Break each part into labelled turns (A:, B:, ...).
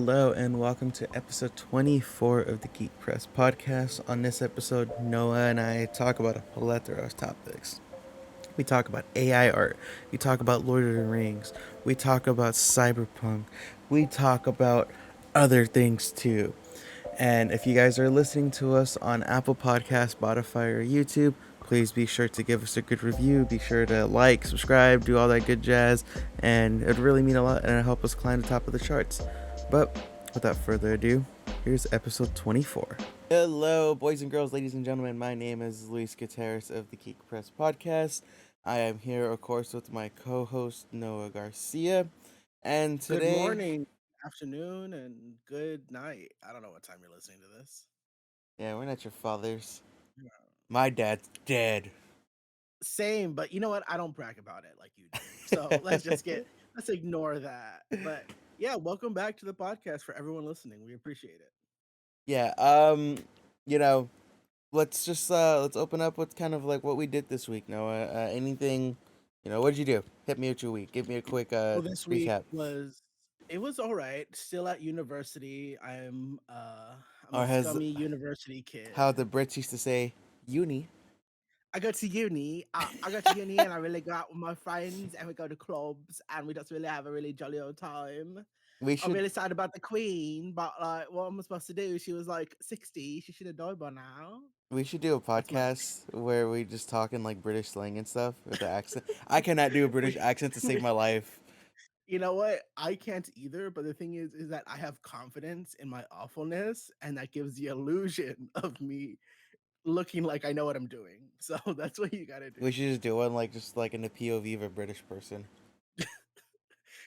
A: Hello and welcome to episode 24 of the Geek Press podcast. On this episode, Noah and I talk about a plethora of topics. We talk about AI art, we talk about Lord of the Rings, we talk about Cyberpunk, we talk about other things too. And if you guys are listening to us on Apple Podcasts, Spotify, or YouTube, please be sure to give us a good review. Be sure to like, subscribe, do all that good jazz, and it would really mean a lot and it'll help us climb the top of the charts. But without further ado, here's episode 24. Hello, boys and girls, ladies and gentlemen. My name is Luis Gutierrez of the Geek Press podcast. I am here, of course, with my co-host Noah Garcia, and
B: Good
A: today,
B: morning, afternoon, and good night. I don't know what time you're listening to this.
A: yeah, we're not your fathers.
B: Yeah.
A: My dad's dead.
B: Same, but you know what? I don't brag about it like you do. So let's ignore that. But yeah, welcome back to the podcast for everyone listening. We appreciate it.
A: Yeah, you know, let's open up with kind of like what we did this week, Noah. Anything, what did you do? Hit me with your week. Give me a quick
B: Well, this week
A: recap.
B: was all right. Still at university. I'm a
A: Or has
B: scummy university kid.
A: how the Brits used to say uni.
B: I go to uni. I go to uni and I really go out with my friends and we go to clubs and we just really have a really jolly old time.
A: We
B: I'm
A: should
B: really sad about the queen, but like, what am I supposed to do? She was like 60. She should have died by now.
A: we should do a
B: That's my
A: podcast where we just talk in like British slang and stuff with the accent. I cannot do a British
B: we,
A: accent to save
B: we,
A: my life.
B: you know what? I can't either. But the thing is that I have confidence in my awfulness, and that gives the illusion of me looking like I know what I'm doing. So that's what you gotta do.
A: We should just do one like just like in the POV of a British person.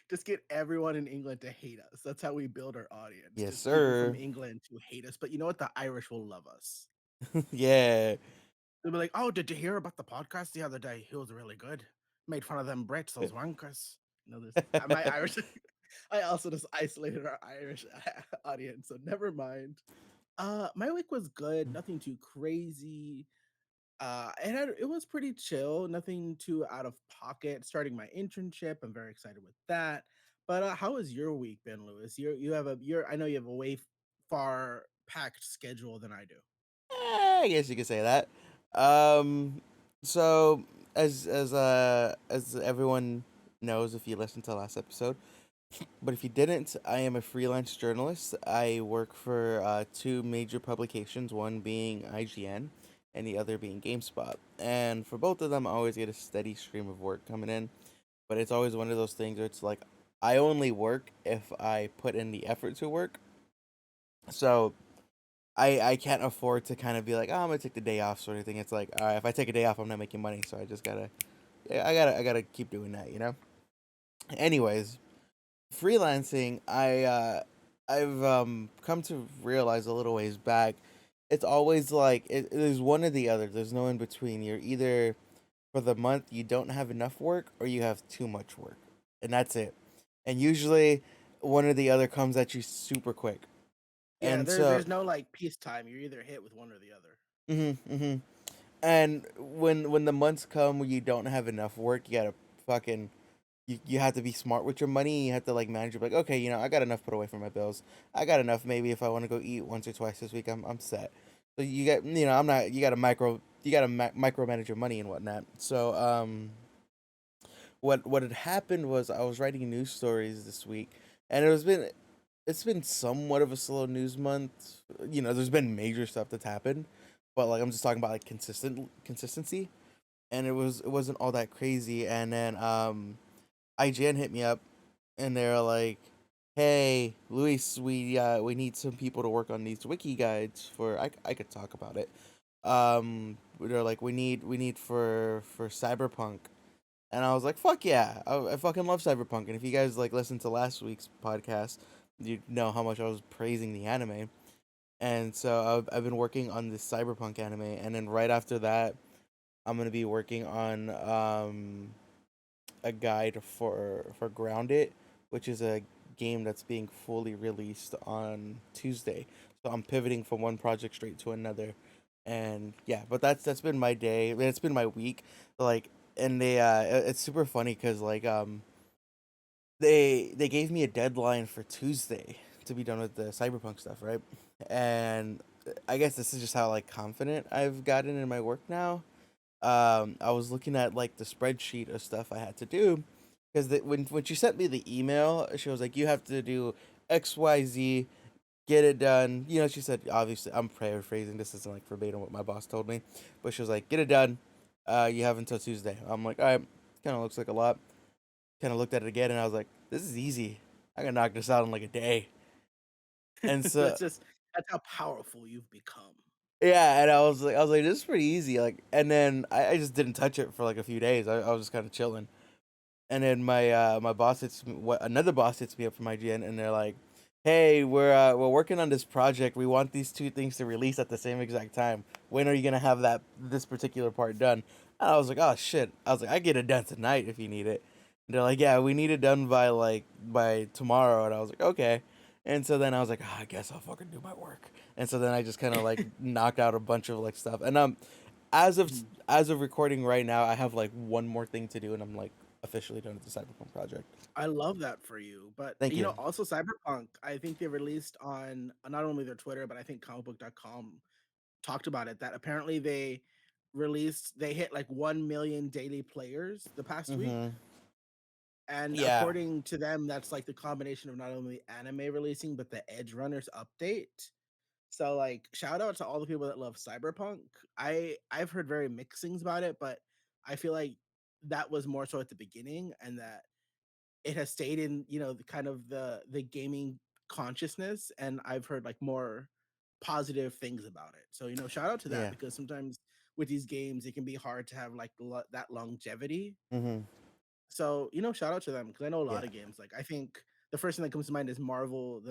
B: Just get everyone in England to hate us. That's how we build our audience.
A: Yes,
B: Just people from
A: sir.
B: England to hate us. But you know what? The Irish will love us.
A: Yeah.
B: They'll be like, "Oh, did you hear about the podcast the other day? He was really good. Made fun of them Brits, those wankers." This. My Irish. I also just isolated our Irish audience, so never mind. My week was good. Nothing too crazy. It was pretty chill. Nothing too out of pocket. Starting my internship, I'm very excited with that. But how has your week been, Lewis? You have a you're I know you have a way far packed schedule than I do.
A: I guess you could say that. Um, so as everyone knows, if you listened to the last episode, but if you didn't, I am a freelance journalist. I work for two major publications, one being IGN, and the other being GameSpot. And for both of them, I always get a steady stream of work coming in. But it's always one of those things where it's like I only work if I put in the effort to work. So I can't afford to kind of be like, oh, I'm gonna take the day off sort of thing. It's like, all right, if I take a day off, I'm not making money, so I just gotta, yeah, I gotta keep doing that, you know. Anyways, freelancing, I've come to realize a little ways back, it's always like there's one or the other. There's no in between. You're either for the month you don't have enough work or you have too much work, and that's it. And usually, one or the other comes at you super quick.
B: Yeah,
A: And so,
B: there's no like peacetime. You're either hit with one or the other.
A: mm-hmm. And when the months come where you don't have enough work, you gotta fucking you have to be smart with your money. You have to like manage. Like, okay, I got enough put away for my bills. I got enough. Maybe if I want to go eat once or twice this week, I'm set. So you get I'm not. You gotta micromanage your money and whatnot. So what had happened was I was writing news stories this week, and it's been somewhat of a slow news month. There's been major stuff that's happened, but like I'm just talking about like consistency, and it wasn't all that crazy. And then IGN hit me up, and they're like, "Hey, Luis, we need some people to work on these wiki guides for I could talk about it. They're like, we need for Cyberpunk." And I was like, "Fuck yeah! I fucking love Cyberpunk." And if you guys like listened to last week's podcast, you know how much I was praising the anime. And so I've been working on this Cyberpunk anime, and then right after that, I'm gonna be working on a guide for Grounded, which is a game that's being fully released on Tuesday. So I'm pivoting from one project straight to another, and yeah. But that's been my day. It's been my week. Like, and it's super funny because like they gave me a deadline for Tuesday to be done with the Cyberpunk stuff, right? And I guess this is just how like confident I've gotten in my work now. I was looking at like the spreadsheet of stuff I had to do because when she sent me the email, she was like, "You have to do X, Y, Z, get it done." You know, she said, obviously, I'm paraphrasing. This isn't like verbatim what my boss told me, but she was like, "Get it done. You have until Tuesday." I'm like, "All right." Kind of looks like a lot. Kind of looked at it again, and I was like, "This is easy. I can knock this out in like a day." And so
B: That's how powerful you've become.
A: yeah, and I was like, "This is pretty easy." Like, and then I just didn't touch it for like a few days. I was just kind of chilling. And then my boss another boss hits me up from IGN, and they're like, "Hey, we're working on this project. We want these two things to release at the same exact time. When are you gonna have this particular part done?" And I was like, "Oh shit!" I was like, "I get it done tonight if you need it." And they're like, "Yeah, we need it done by by tomorrow." And I was like, "Okay." And so then I was like, I guess I'll fucking do my work." And so then I just kind of like knocked out a bunch of like stuff. And as of
B: Mhm.
A: as of recording right now, I have like one more thing to do, and I'm like officially done with the Cyberpunk project.
B: I love that for you. But,
A: Thank you.
B: also Cyberpunk, I think they released on not only their Twitter, but I think comicbook.com talked about it that apparently they hit like 1 million daily players the past week.
A: Mhm.
B: And
A: Yeah.
B: according to them, that's like the combination of not only anime releasing, but the Edgerunners update. So like shout out to all the people that love Cyberpunk. I've heard very mixed things about it, but I feel like that was more so at the beginning and that it has stayed in, the kind of the gaming consciousness and I've heard like more positive things about it. So, shout out to that
A: Yeah.
B: because sometimes with these games it can be hard to have like that longevity.
A: Mhm.
B: So, shout out to them because I know a lot
A: Yeah.
B: of games. Like I think the first thing that comes to mind is the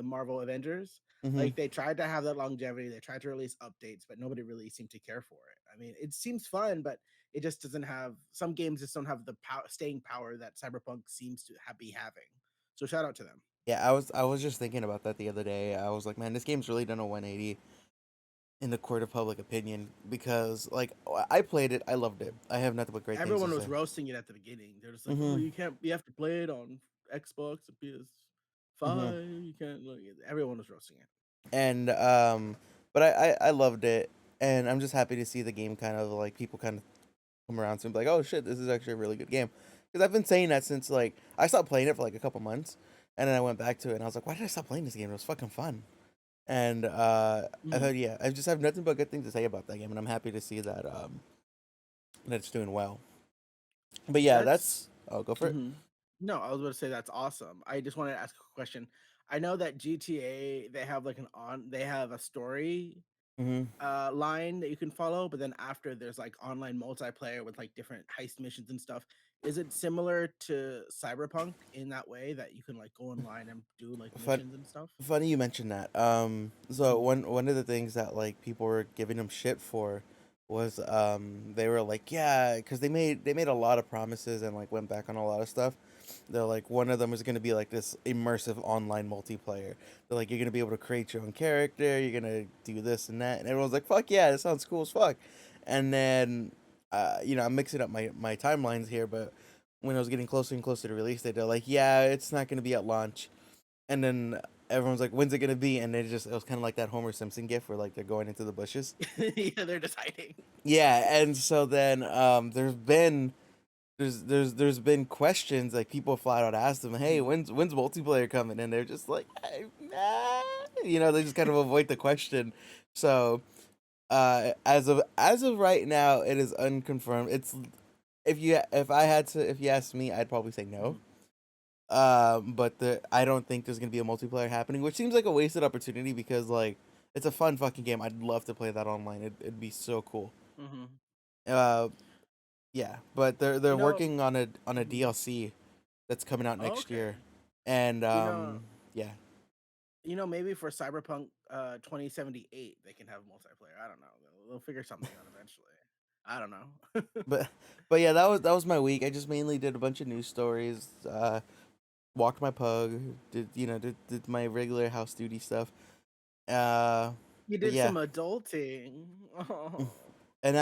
B: Marvel Avengers.
A: Mhm.
B: Like they tried to have that longevity, they tried to release updates, but nobody really seemed to care for it. I mean, it seems fun, but it just doesn't have some games just don't have the staying power that Cyberpunk seems to be having. So shout out to them.
A: Yeah, I was just thinking about that the other day. I was like, man, this game's really done a 180 in the court of public opinion because like I played it, I loved it. I have nothing but great things to
B: Everyone was
A: say.
B: roasting it at the beginning. They're just like, "Oh,
A: Mhm.
B: you have to play it on Xbox and
A: Mhm.
B: PS5. You can't." Look, everyone was roasting it.
A: And but I loved it, and I'm just happy to see the game kind of like people kind of come around to and be like, "Oh shit, this is actually a really good game." Because I've been saying that since like I stopped playing it for like a couple months, and then I went back to it and I was like, "Why did I stop playing this game? It was fucking fun." And I
B: Mhm.
A: thought, yeah, I just have nothing but good things to say about that game, and I'm happy to see that that it's doing well. But yeah,
B: That's
A: that's go for it.
B: mhm. No, I was going to say that's awesome. I just wanted to ask a question. I know that GTA they have like they have a story
A: Hmm.
B: line that you can follow, but then after there's like online multiplayer with like different heist missions and stuff. Is it similar to Cyberpunk in that way that you can like go online and do like
A: Fun,
B: missions and stuff?
A: funny you mentioned that. So
B: Mhm.
A: one of the things that like people were giving him shit for was they were like, yeah, because they made a lot of promises and like went back on a lot of stuff. They're like, one of them is gonna be like this immersive online multiplayer. They're like, you're gonna be able to create your own character. You're gonna do this and that, and everyone's like, fuck yeah, that sounds cool as fuck. And then, I'm mixing up my timelines here, but when it was getting closer and closer to release date, they're like, yeah, it's not gonna be at launch. And then everyone's like, "When's it gonna be?" And it was kind of like that Homer Simpson gif where like they're going into the bushes.
B: Yeah, they're just hiding.
A: Yeah, and so then there's been questions like people flat out asked them, "Hey,
B: Mhm.
A: when's multiplayer coming?" And they're just like, Nah. They just kind of avoid the question. So as of right now, it is unconfirmed. It's if you ask me, I'd probably say no.
B: Mhm.
A: But I don't think there's gonna be a multiplayer happening, which seems like a wasted opportunity because like it's a fun fucking game. I'd love to play that online. It'd be so cool.
B: Mhm.
A: Uh, yeah, but they're
B: You know,
A: working on a
B: mhm.
A: DLC that's coming out
B: Oh,
A: next year,
B: okay.
A: and
B: You know,
A: yeah,
B: maybe for Cyberpunk 2078 they can have multiplayer. I don't know. They'll figure something out eventually. I don't know.
A: but but yeah, that was my week. I just mainly did a bunch of news stories. Walked my pug. Did my regular house duty stuff. Uh,
B: You
A: but
B: did
A: yeah.
B: some adulting.
A: Mm.
B: Oh.
A: And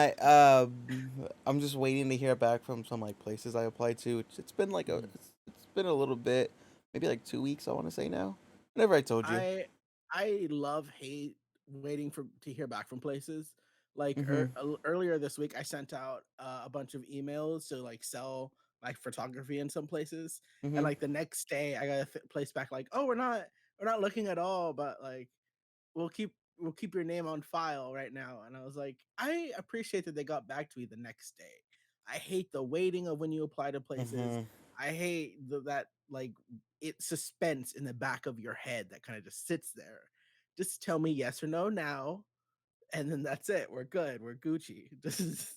A: I'm just waiting to hear back from some like places I applied to. It's been like
B: Mhm.
A: it's been a little bit, maybe like 2 weeks. I want to say now. Whenever I told you.
B: I I love hate waiting for to hear back from places. Like
A: Mm-hmm.
B: earlier this week, I sent out a bunch of emails to like sell like photography in some places, and
A: Mm-hmm.
B: like the next day, I got a place back like, oh, we're not looking at all, but like we'll keep your name on file right now. And I was like, I appreciate that they got back to me the next day. I hate the waiting of when you apply to places.
A: Mm-hmm.
B: I hate that like it suspense in the back of your head that kind of just sits there. Just tell me yes or no now, and then that's it. We're good. We're Gucci. This is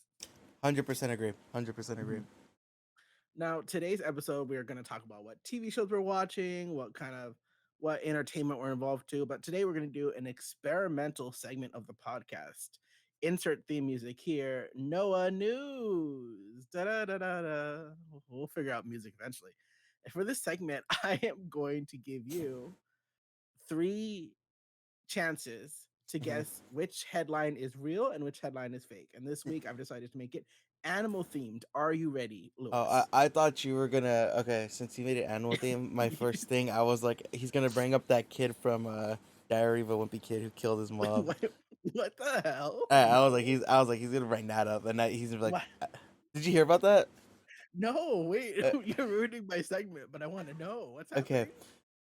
A: 100% agree. 100% agree.
B: Mhm. Now, today's episode, we are going to talk about what TV shows we're watching, what entertainment we're involved to. But today, we're going to do an experimental segment of the podcast. Insert theme music here. Noah News. Da da da da da. We'll figure out music eventually. And for this segment, I am going to give you three chances to
A: Mm-hmm.
B: guess which headline is real and which headline is fake. And this week, I've decided to make it animal themed. Are you ready,
A: Oh,
B: Lewis?
A: I thought you were gonna. Okay, since you made it animal theme, my first thing I was like, he's gonna bring up that kid from Diary of a Wimpy Kid who killed his mom.
B: what, what the hell?
A: I was like,
B: No.
A: he's gonna bring that up, and he's gonna be like,
B: What?
A: did you hear about that?
B: No, wait.
A: Uh,
B: You're ruining my segment, but I want to know what's
A: okay,
B: happening.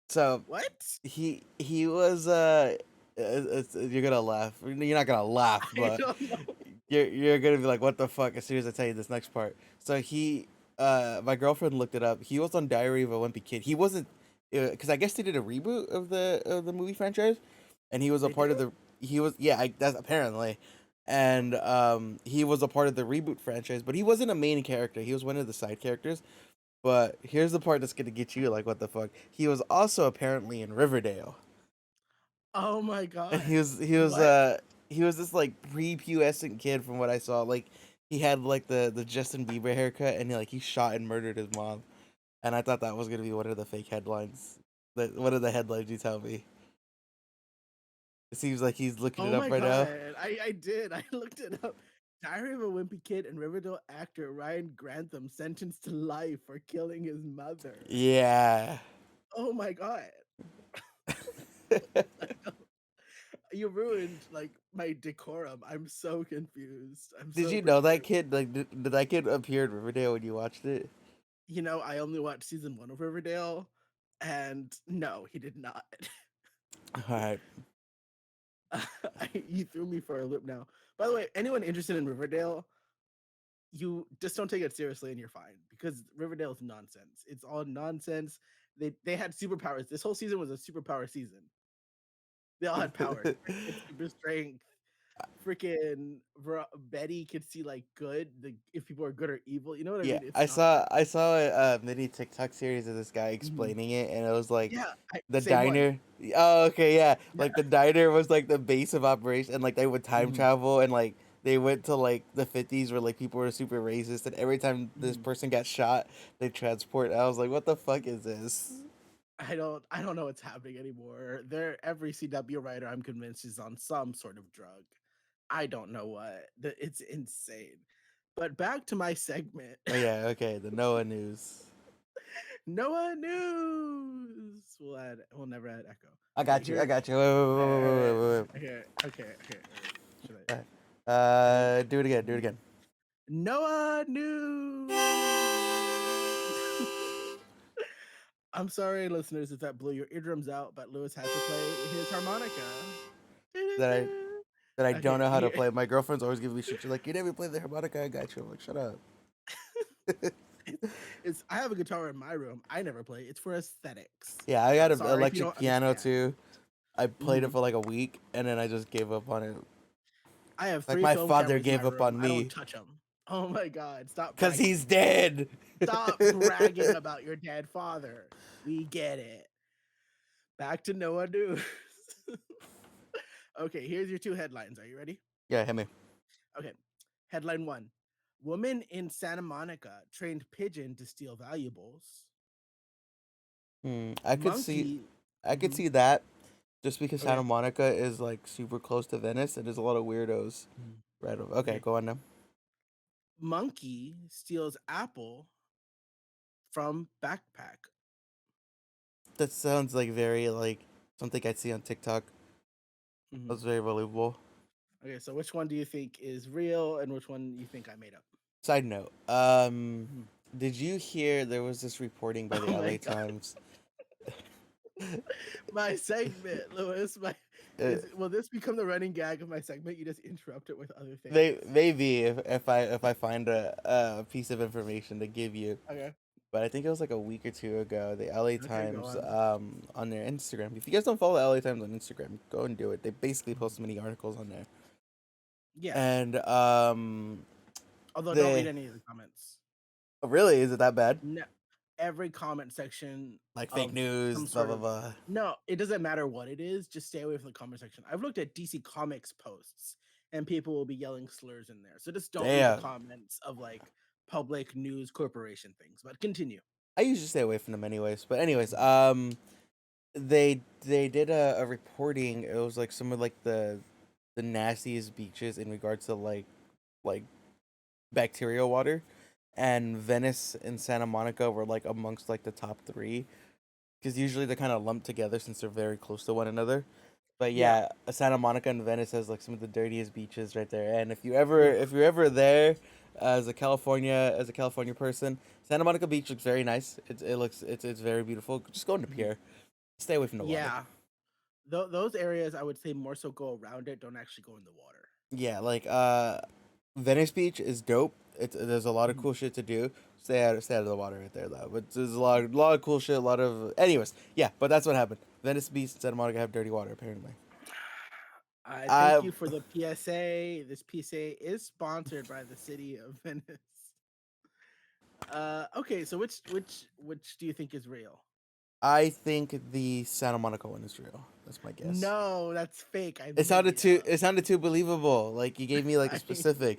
A: so
B: What?
A: he was you're gonna laugh. You're not gonna laugh,
B: I
A: but
B: don't know.
A: you're gonna be like, what the fuck? As soon as I tell you this next part. So my girlfriend looked it up. He was on Diary of a Wimpy Kid. He wasn't, because I guess they did a reboot of the movie franchise, and he was a
B: They
A: part of
B: do?
A: the. He was, yeah, that's apparently, and he was a part of the reboot franchise, but he wasn't a main character. He was one of the side characters. But here's the part that's gonna get you like, what the fuck? He was also apparently in Riverdale.
B: Oh my
A: And
B: god.
A: he was
B: What?
A: he was this like prepubescent kid from what I saw. Like he had like the Justin Bieber haircut, and he shot and murdered his mom. And I thought that was gonna be one of the fake headlines. What are the headlines you tell me? It seems like he's looking it
B: Oh
A: up
B: my
A: right now.
B: god. I did. I looked it up. Diary of a Wimpy Kid and Riverdale actor Ryan Grantham sentenced to life for killing his mother.
A: Yeah.
B: Oh my god. You ruined like my decorum. I'm so confused. I'm
A: Did
B: so
A: you know that
B: confused.
A: kid? Like, did that kid appear in Riverdale when you watched it?
B: I only watched season 1 of Riverdale, and no, he did not.
A: All right.
B: You threw me for a loop now. By the way, anyone interested in Riverdale, you just don't take it seriously and you're fine because Riverdale is nonsense. It's all nonsense. They had superpowers. This whole season was a superpower season. They all had powers. Chris had super strength. Freaking Betty could see like if people are good or evil. You know what I
A: Yeah,
B: mean? It's
A: I saw
B: nonsense.
A: I saw a mini TikTok series of this guy
B: Mhm.
A: explaining it, and it was like
B: Yeah,
A: the
B: same one.
A: diner. Oh, okay, yeah.
B: Yeah.
A: Like the diner was like the base of operation, and like they would time
B: Mhm,
A: travel, and like they went to like the 50s where like people were super racist, and every time this
B: mhm.
A: person got shot, they transport. I was like, what the fuck is this?
B: I don't know what's happening anymore. Every CW writer I'm convinced is on some sort of drug. I don't know what. It's insane. But back to my segment.
A: Oh yeah, okay, the Noah news.
B: Noah News. We'll never add echo.
A: I
B: Okay,
A: got you. I
B: here.
A: got you. Wait, wait, wait, wait, wait, wait, wait.
B: Okay. Wait. Should I?
A: Wait.
B: Here.
A: Do it again. Do it again.
B: Noah News. I'm sorry, listeners, if that blew your eardrums out, but Lewis had to play his harmonica.
A: That I that I don't
B: Okay,
A: know how to
B: here.
A: play. My girlfriend's always giving me shit. She's like, "You never play the harmonica." I got you. I'm like, "Shut up."
B: I have a guitar in my room. I never play. It's for aesthetics.
A: Yeah, I got an
B: Sorry if you
A: electric
B: don't
A: piano
B: understand.
A: too. I played it
B: Mhm.
A: for like a week, and then I just gave up on it.
B: I have
A: Like
B: 3
A: my
B: film
A: father
B: cameras in my
A: gave up
B: room.
A: on
B: I don't
A: me
B: touch them. Oh my god, stop
A: because
B: bragging.
A: he's dead.
B: Stop bragging about your dead father. We get it. Back to Noah News. Okay, here's your two headlines. Are you ready?
A: Yeah, hit me.
B: Okay. Headline 1. Woman in Santa Monica trained pigeon to steal valuables.
A: I could see,
B: Monkey.
A: I could
B: Mhm.
A: see that just because Santa
B: Okay.
A: Monica is like super close to Venice, and there's a lot of weirdos
B: Mhm.
A: right over. Okay,
B: Okay.
A: go on now.
B: Monkey steals apple from backpack.
A: That sounds like very like something I'd see on TikTok. That
B: Hmm.
A: was very believable.
B: Okay, so which one do you think is real, and which one you think I made up?
A: Side note,
B: Mhm.
A: did you hear there was this reporting by the
B: Oh my
A: LA
B: god,
A: Times?
B: my segment, Lewis. My
A: Uh,
B: will this become the running gag of my segment? You just interrupt it with other
A: they
B: things.
A: maybe if I find a piece of information to give you,
B: Okay,
A: but I think it was like a week or two ago. The LA
B: okay, go
A: Times
B: on.
A: on their Instagram. If you guys don't follow the LA Times on Instagram, go and do it. They basically
B: Mhm.
A: post many articles on there,
B: Yeah,
A: and
B: although don't read
A: they
B: any of the comments.
A: oh, really, is it that bad?
B: No, every comment section
A: Like fake
B: of
A: news,
B: some
A: blah
B: sort
A: blah
B: of
A: blah.
B: no, it doesn't matter what it is. Just stay away from the comment section. I've looked at DC Comics posts, and people will be yelling slurs in there. So just don't read the
A: Damn.
B: comments of like public news corporation things. But continue.
A: I usually stay away from them anyways. But anyways,
B: Mhm.
A: they did a reporting. It was like some of like the nastiest beaches in regards to like bacterial water, and Venice and Santa Monica were like amongst like the top three because usually they're kind of lumped together since they're very close to one another. But
B: Yeah.
A: yeah, Santa Monica and Venice has like some of the dirtiest beaches right there. And
B: Ugh.
A: if you're ever there as a California person, Santa Monica Beach looks very nice. It's very beautiful. Just go into
B: Mhm.
A: Pier. Stay away from the water.
B: Yeah. Those areas I would say more so go around it. Don't actually go in the water.
A: Yeah, like Venice Beach is dope. There's a lot of
B: Mhm.
A: cool shit to do. Stay out of the water right there though. But there's
B: Mhm.
A: lot of cool shit. A lot of anyways. Yeah, but that's what happened. Venice Beach and Santa Monica have dirty water apparently.
B: I thank
A: I
B: you for the PSA. This PSA is sponsored by the city of Venice. Okay, so which do you think is real?
A: I think the Santa Monica one is real. That's my guess.
B: No, that's fake. I made it up.
A: It sounded too believable. Like you gave me like a
B: I
A: specific.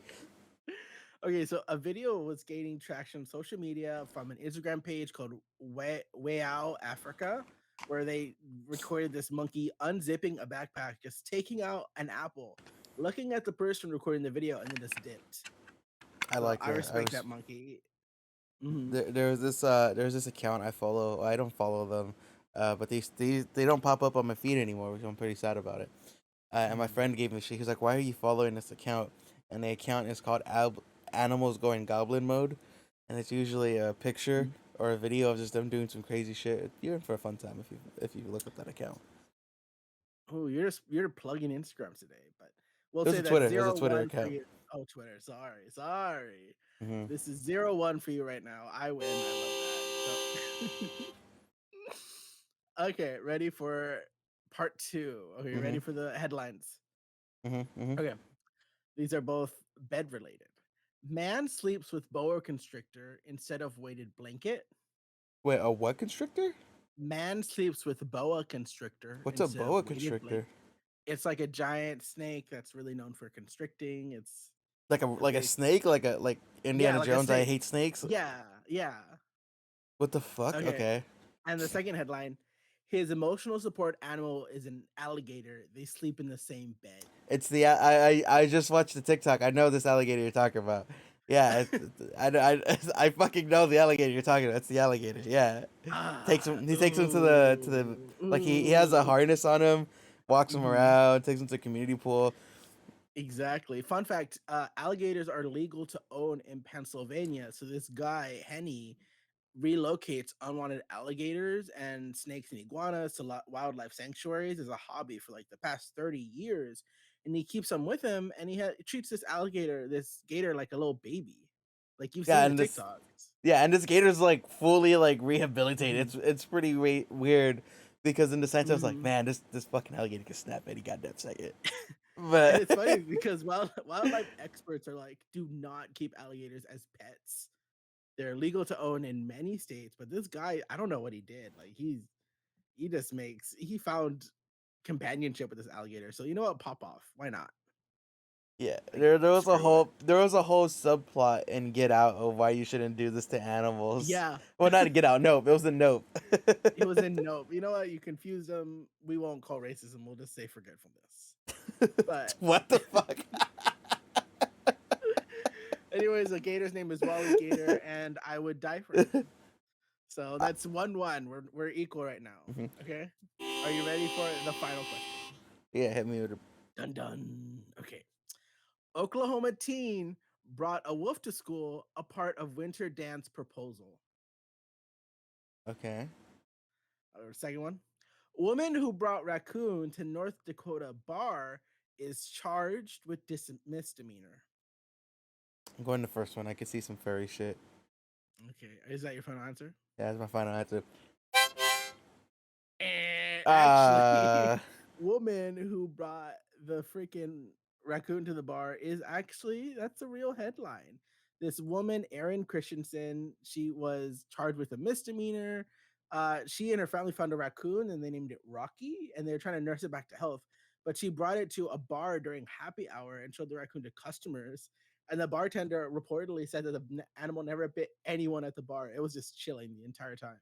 B: okay, so a video was gaining traction on social media from an Instagram page called Weao Africa, where they recorded this monkey unzipping a backpack, just taking out an apple, looking at the person recording the video, and then just dipped.
A: I
B: So
A: like
B: I
A: it.
B: respect that monkey. Hmm.
A: There's this account I follow. I don't follow them, but they don't pop up on my feed anymore, which I'm pretty sad about it. And my
B: Hmm.
A: friend gave me shit. He was like, "Why are you following this account?" And the account is called Animals Going Goblin Mode, and it's usually a picture or a video of just them doing some crazy shit. You're in for a fun time if you look up that account.
B: Oh, you're plugging Instagram today, but we'll
A: It was
B: say
A: a
B: that's
A: Twitter. It was a
B: zero
A: Twitter
B: one for
A: account.
B: you. Oh, Twitter. Sorry, sorry.
A: Hmm.
B: This is 0-1 for you right now. I win. I love that. So okay, ready for part two. Okay,
A: Hmm.
B: ready for the headlines.
A: Hmm. Hmm.
B: Okay, these are both bed related. Man sleeps with boa constrictor instead of weighted blanket.
A: Wait, a what constrictor?
B: Man sleeps with boa constrictor
A: What's a
B: instead of
A: boa
B: weighted blanket.
A: constrictor?
B: It's like a giant snake that's really known for constricting. It's a
A: Like a
B: big,
A: snake? Like
B: yeah,
A: Indiana
B: like a
A: Jones? I
B: snake.
A: hate snakes.
B: Yeah, yeah.
A: What the fuck?
B: Okay.
A: Okay.
B: And the second headline, his emotional support animal is an alligator. They sleep in the same bed.
A: It's the I just watched the TikTok. I know this alligator you're talking about. Yeah, I fucking know the alligator you're talking about. It's the alligator. Yeah,
B: Ah,
A: takes him to the
B: ooh,
A: like he has a
B: ooh.
A: harness on him, walks him
B: Mhm.
A: around, takes him to a community pool.
B: Exactly. Fun fact: alligators are legal to own in Pennsylvania. So this guy Henny relocates unwanted alligators and snakes and iguanas to wildlife sanctuaries as a hobby for like the past 30 years. And he keeps them with him, and he treats this gator like a little baby. Like you've
A: Yeah,
B: seen the
A: and this
B: TikToks.
A: yeah, and this gator's like fully like rehabilitated.
B: Mhm.
A: It's pretty weird because in the sense I was like,
B: Mhm.
A: man, this fucking alligator can snap any goddamn second.
B: And
A: But
B: it's funny because wildlife experts are like, do not keep alligators as pets. They're legal to own in many states, but this guy, I don't know what he did. Like he found companionship with this alligator. So you know what? Pop off. Why not?
A: yeah,
B: Like screw it.
A: there was a whole subplot in Get Out of why you shouldn't do this to animals.
B: Yeah.
A: Well, not Get Out. Nope, it was a Nope.
B: It was in Nope. You know what? You confused them. We won't call racism. We'll just say forgetfulness. But
A: What the fuck?
B: anyways, the gator's name is Wally Gator, and I would die for him. So
A: Uh,
B: that's 1-1. We're equal right now.
A: mhm.
B: Okay. Are you ready for the final question?
A: Yeah, hit me with a.
B: Dun dun. Okay. Oklahoma teen brought a wolf to school, a part of winter dance proposal.
A: Okay.
B: Or second one. Woman who brought raccoon to North Dakota bar is charged with misdemeanor.
A: I'm going to the first one. I could see some furry shit.
B: Okay. Is that your final answer?
A: Yeah, that's my final answer.
B: And actually,
A: Uh,
B: woman who brought the freaking raccoon to the bar is actually that's a real headline. This woman, Erin Christensen, she was charged with a misdemeanor. She and her family found a raccoon and they named it Rocky, and they're trying to nurse it back to health. But she brought it to a bar during happy hour and showed the raccoon to customers. And the bartender reportedly said that the animal never bit anyone at the bar. It was just chilling the entire time.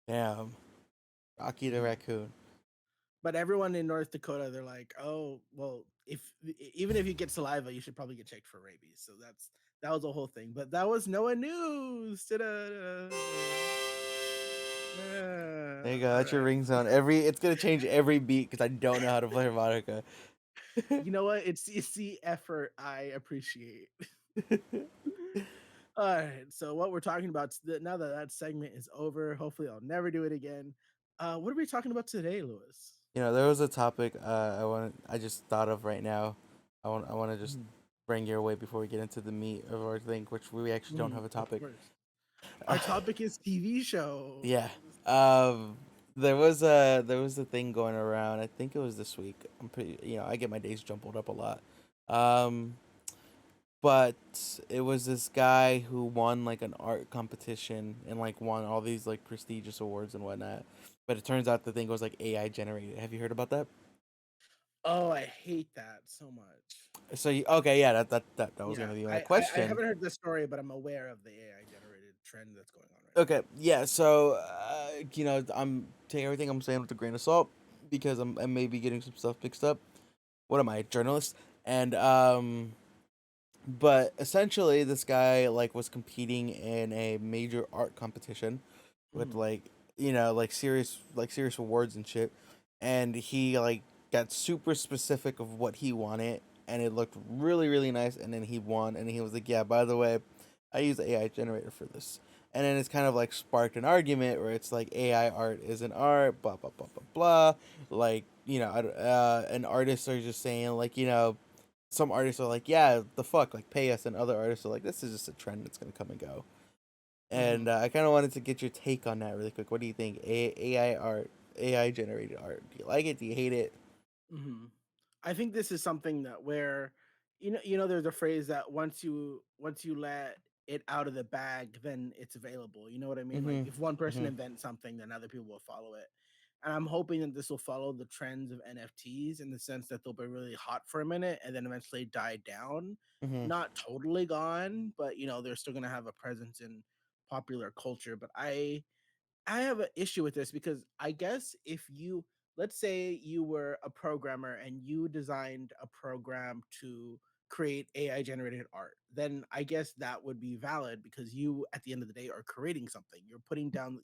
A: damn. Rocky the
B: Mhm.
A: raccoon.
B: But everyone in North Dakota, they're like, oh, well, if even if you get saliva, you should probably get checked for rabies. So that was the whole thing. But that was Noah News. Ta-da.
A: There you go.
B: All
A: That's your
B: right.
A: ringtone. It's gonna change every beat because I don't know how to play harmonica.
B: You know what? It's the effort I appreciate. All right. So what we're talking about now that that segment is over, hopefully I'll never do it again. What are we talking about today, Lewis?
A: There was a topic I just thought of right now. I want to just
B: Mhm.
A: bring your way before we get into the meat of our thing, which we actually don't have a
B: Of
A: topic.
B: course. Our topic is TV shows.
A: Yeah. There was a thing going around. I think it was this week. I'm pretty. I get my days jumbled up a lot. Um, but it was this guy who won like an art competition and like won all these like prestigious awards and whatnot. But it turns out the thing was like AI generated. Have you heard about that?
B: Oh, I hate that so much.
A: Okay, yeah, that was
B: Yeah,
A: gonna be my
B: I
A: question.
B: haven't heard the story, but I'm aware of the AI generated trend that's going on right
A: Okay, yeah, so I'm taking everything I'm saying with a grain of salt because I may be getting some stuff mixed up. What am I, a journalist? And but essentially, this guy like was competing in a major art competition
B: now.
A: with like serious awards and shit, and he like got super specific of what he wanted, and it looked really really nice, and then he won, and he was like, yeah, by the way, I use AI generator for this. And then it's kind of like sparked an argument where it's like AI art isn't art, blah blah blah blah blah. Like and artists are just saying like some artists are like, yeah, the fuck, like pay us, and other artists are like, this is just a trend that's gonna come and go. And
B: Hmm.
A: I kind of wanted to get your take on that really quick. What do you think? AI art, AI generated art. Do you like it? Do you hate it?
B: Hmm. I think this is something that where there's a phrase that once you let it out of the bag, then it's available. You know what I mean? Like
A: Mhm.
B: if one person
A: Mhm.
B: invents something, then other people will follow it. And I'm hoping that this will follow the trends of NFTs in the sense that they'll be really hot for a minute and then eventually die down.
A: Mhm.
B: Not totally gone, but they're still gonna have a presence in popular culture. But I have an issue with this because I guess if let's say you were a programmer and you designed a program to create AI generated art, then I guess that would be valid because you, at the end of the day, are creating something.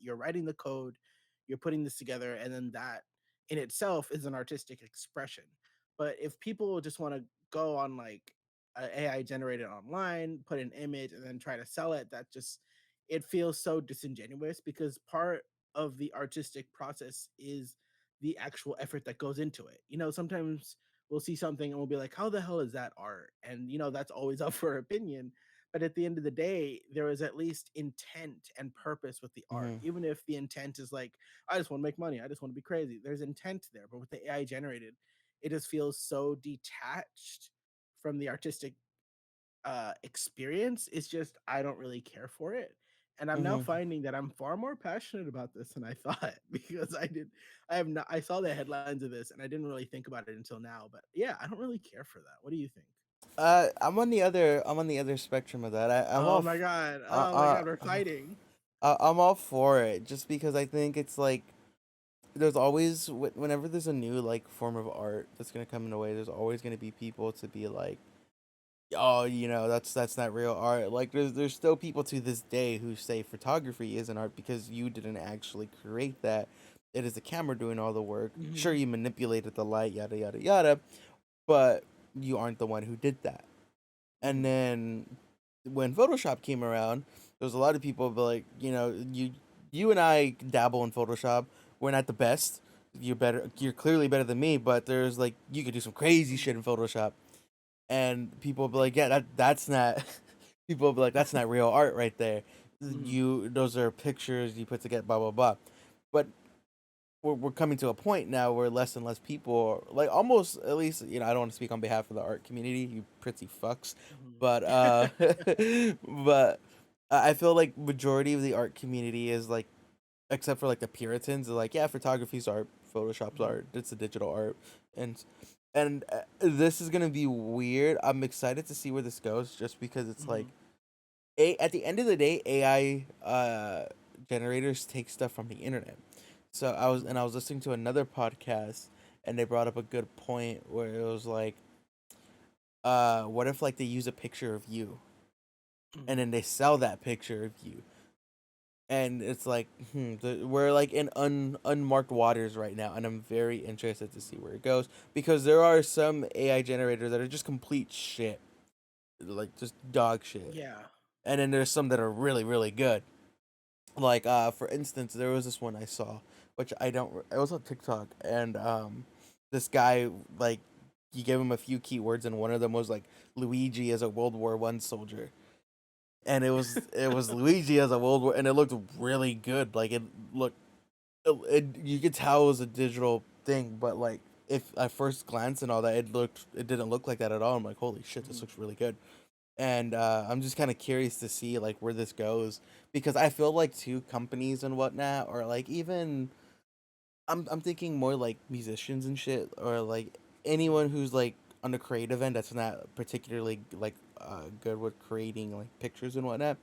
B: You're writing the code, you're putting this together, and then that in itself is an artistic expression. But if people just want to go on like a AI generated online, put an image, and then try to sell it, that just it feels so disingenuous because part of the artistic process is the actual effort that goes into it. Sometimes we'll see something and we'll be like, how the hell is that art? And that's always up for opinion. But at the end of the day, there is at least intent and purpose with the art.
A: Mhm.
B: Even if the intent is like, I just want to make money, I just want to be crazy. There's intent there. But with the AI generated, it just feels so detached from the artistic experience. It's just I don't really care for it. And I'm now
A: Mhm.
B: finding that I'm far more passionate about this than I thought because I have not I saw the headlines of this and I didn't really think about it until now. But yeah, I don't really care for that. What do you think?
A: I'm on the other spectrum of that. I'm all
B: Oh my god.
A: uh,
B: Oh my
A: uh,
B: god, we're fighting.
A: I'm all for it just because I think it's like there's always whenever there's a new like form of art that's gonna come in a way, there's always gonna be people to be like, oh, that's not real art. Like there's still people to this day who say photography isn't art because you didn't actually create that. It is the camera doing all the work. Sure,
B: Hmm.
A: you manipulated the light, yada yada yada, but you aren't the one who did that. And
B: Hmm.
A: then when Photoshop came around, there was a lot of people be like, you and I dabble in Photoshop. We're not the best. You're better. You're clearly better than me, but there's like you could do some crazy shit in Photoshop, and people will be like, yeah, that's not. People will be like, that's not real art right there.
B: Hmm.
A: Those are pictures you put together, blah blah blah. But we're coming to a point now where less and less people, like almost, at least, I don't want to speak on behalf of the art community, you pretty fucks,
B: Hmm.
A: but but I feel like majority of the art community is like, except for like the Puritans, are like, yeah, photography's art, Photoshop's
B: Hmm.
A: art, it's a digital art, and this is gonna be weird. I'm excited to see where this goes, just because it's like,
B: Hmm.
A: at the end of the day, AI generators take stuff from the internet. So I
B: Hmm.
A: was listening to another podcast, and they brought up a good point where it was like, what if like they use a picture of you, and
B: Hmm.
A: then they sell that picture of you, and it's like, we're like in unmarked waters right now, and I'm very interested to see where it goes, because there are some AI generators that are just complete shit, like just dog shit,
B: Yeah.
A: and then there's some that are really really good. Like, for instance, there was this one I saw, which I don't. It was on TikTok, and this guy, like, you gave him a few keywords, and one of them was like Luigi as a World War I soldier, and it was Luigi as a World War, and it looked really good. Like it looked, you could tell it was a digital thing, but like, if at first glance and all that, it didn't look like that at all. I'm like, holy shit, this
B: Hmm.
A: looks really good. And I'm just kind of curious to see like where this goes, because I feel like two companies and whatnot, or like even, I'm thinking more like musicians and shit, or like anyone who's like on the creative end that's not particularly like good with creating like pictures and whatnot.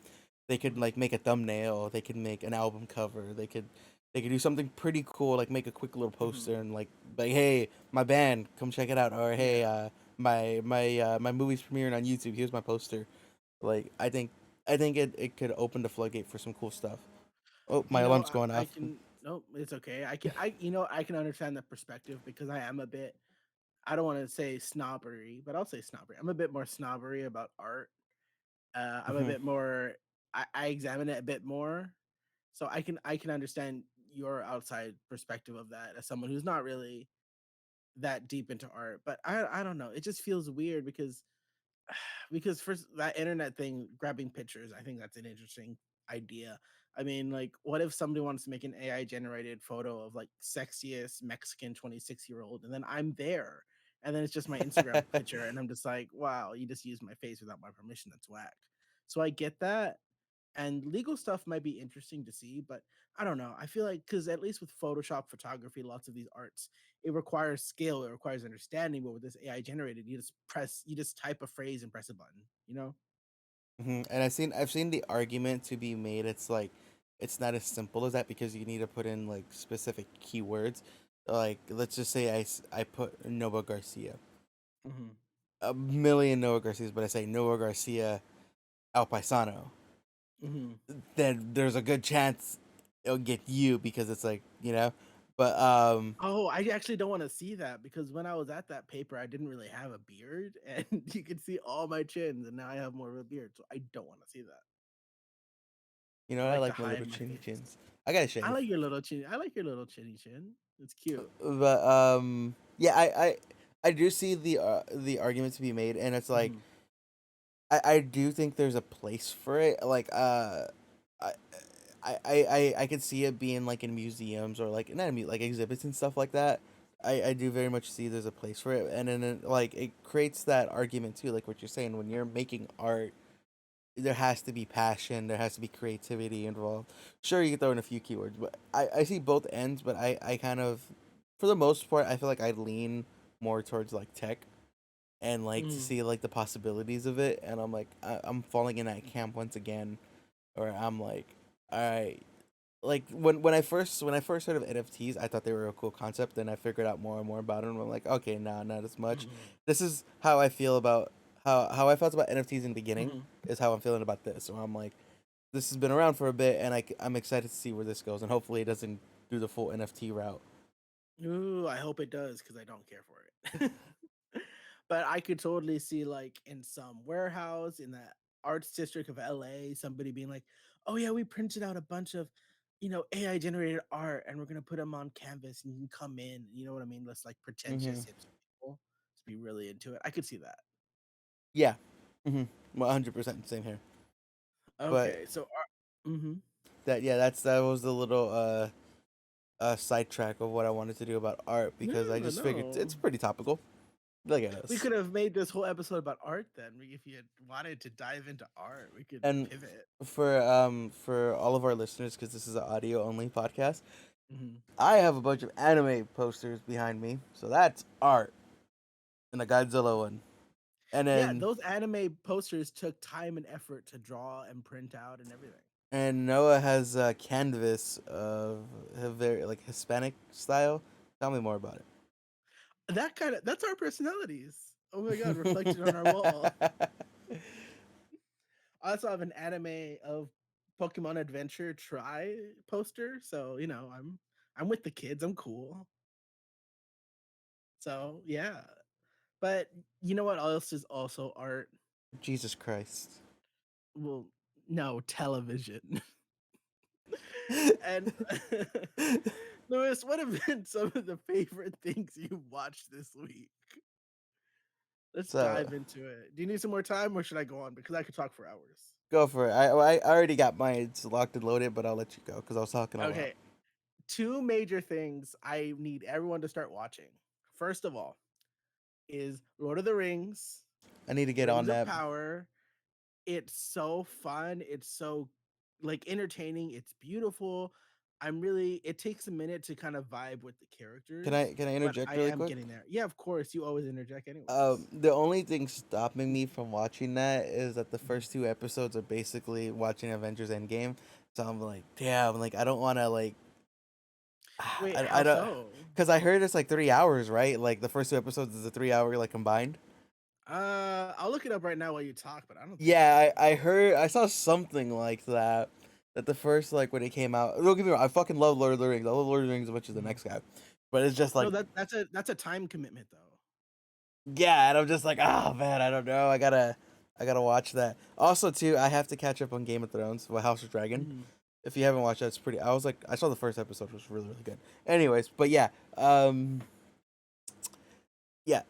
A: They could
B: Hmm.
A: like make a thumbnail, they could make an album cover, they could do something pretty cool, like make a quick little
B: Hmm.
A: poster and like, hey, my band, come check it out, or hey,
B: Yeah.
A: my movie's premiering on YouTube, here's my poster. Like, I think it could open the floodgate for some cool stuff. Oh, my alarm's going
B: I
A: off.
B: can. No, it's okay. I can understand that perspective because I am a bit. I don't want to say snobbery, but I'll say snobbery. I'm a bit more snobbery about art. I'm a
A: Hmm.
B: bit more. I examine it a bit more, so I can understand your outside perspective of that as someone who's not really that deep into art. But I don't know. It just feels weird because first that internet thing, grabbing pictures, I think that's an interesting idea. I mean, like, what if somebody wants to make an AI generated photo of like sexiest Mexican 26-year-old, and then I'm there, and then it's just my Instagram picture, and I'm just like, wow, you just used my face without my permission. That's whack. So I get that, and legal stuff might be interesting to see, but I don't know. I feel like because at least with Photoshop photography, lots of these arts, it requires skill, it requires understanding. But with this AI generated, you just type a phrase and press a button. You know?
A: And I've seen the argument to be made. It's like, it's not as simple as that, because you need to put in like specific keywords. Like, let's just say I put Noah Garcia,
B: Hmm.
A: a million Noah Garcias, but I say Noah Garcia El Paisano.
B: Hmm.
A: Then there's a good chance it'll get you, because it's like, but
B: Oh, I actually don't want to see that because when I was at that paper, I didn't really have a beard, and you could see all my chins, and now I have more of a beard, so I don't want to see that.
A: you know
B: I
A: what? I
B: like to
A: like my little
B: hide my
A: chinny
B: face.
A: chins. I gotta
B: I
A: shave.
B: like your little chin. I like your little chinny chin. It's cute.
A: But yeah, I do see the argument to be made, and it's like,
B: Hmm.
A: I do think there's a place for it. Like, I I could see it being like in museums, or like not like exhibits and stuff like that. I do very much see there's a place for it, and then like it creates that argument too, like what you're saying, when you're making art, there has to be passion, there has to be creativity involved. Sure, you can throw in a few keywords, but I see both ends, but I kind of, for the most part, I feel like I lean more towards like tech, and like to
B: Hmm.
A: see like the possibilities of it, and I'm like, I'm falling in that camp once again, or I'm like, all right, like when I first heard of NFTs, I thought they were a cool concept. Then I figured out more and more about it, and I'm like, okay, nah, not as much.
B: Hmm.
A: This is how I feel about how I felt about NFTs in the beginning
B: Mhm.
A: is how I'm feeling about this. So I'm like, this has been around for a bit, and I'm excited to see where this goes, and hopefully it doesn't do the full NFT route.
B: Ooh, I hope it does because I don't care for it. But I could totally see like in some warehouse in the arts district of LA, somebody being like, "Oh yeah, we printed out a bunch of, AI generated art, and we're gonna put them on canvas, and you can come in." You know what I mean? Let's like
A: Hmm.
B: pretentious hipster people just be really into it. I could see that.
A: Yeah. 100% same here. But
B: Okay, so mm-hmm.
A: that was the little sidetrack of what I wanted to do about art because I
B: No,
A: just figured
B: no.
A: it's pretty topical. Look at
B: We
A: us.
B: could have made this whole episode about art then. If you had wanted to dive into art, we could
A: And
B: pivot.
A: for all of our listeners, because this is an audio only podcast,
B: Mhm.
A: I have a bunch of anime posters behind me, so that's art and a Godzilla one. And
B: Yeah,
A: then
B: those anime posters took time and effort to draw and print out and everything.
A: and Noah has a canvas of a very like Hispanic style. Tell me more about
B: That's our personalities. Oh my god, reflected on our wall.
A: it.
B: I also have an anime of Pokemon Adventure Try poster, so I'm with the kids. I'm cool. So yeah, but you know what else is also art?
A: Jesus Christ.
B: Well, no, television. And Louis, what have been some of the favorite things you watched this week? Let's
A: So
B: dive into it. Do you need some more time or should I go on? Because I could talk for hours.
A: go for it. I already got mine locked and loaded, but I'll let you go because I was talking a lot.
B: Okay, two major things I need everyone to start watching. First of all, is Lord of the Rings,
A: I need to get on
B: Rings of
A: that.
B: Power. It's so fun. It's so like entertaining. It's beautiful. It takes a minute to kind of vibe with the characters,
A: Can I
B: but
A: interject
B: I
A: really
B: am
A: quick?
B: getting there. Yeah, of course. You always interject anyways.
A: The only thing stopping me from watching that is that the first two episodes are basically watching Avengers Endgame. So I'm like, damn, like I don't want to like,
B: Wait,
A: I
B: how
A: don't,
B: so?
A: because I heard it's like 3 hours, right? Like the first two episodes is a 3 hour like combined.
B: I'll look it up right now while you talk, but I don't think so.
A: Yeah, I heard I saw something like that. That the first like when it came out. Don't get me wrong, I fucking love Lord of the Rings. I love Lord of the Rings as much as the
B: Mhm.
A: next guy. But it's just
B: No,
A: like
B: that's a time commitment though.
A: yeah, and I'm just like, oh man, I don't know. I gotta watch that. Also too, I have to catch up on Game of Thrones, well, House of Dragon.
B: Mhm.
A: If you haven't watched that, it's pretty I was like I saw the first episode, which was really, really good. Anyways, but yeah, yeah,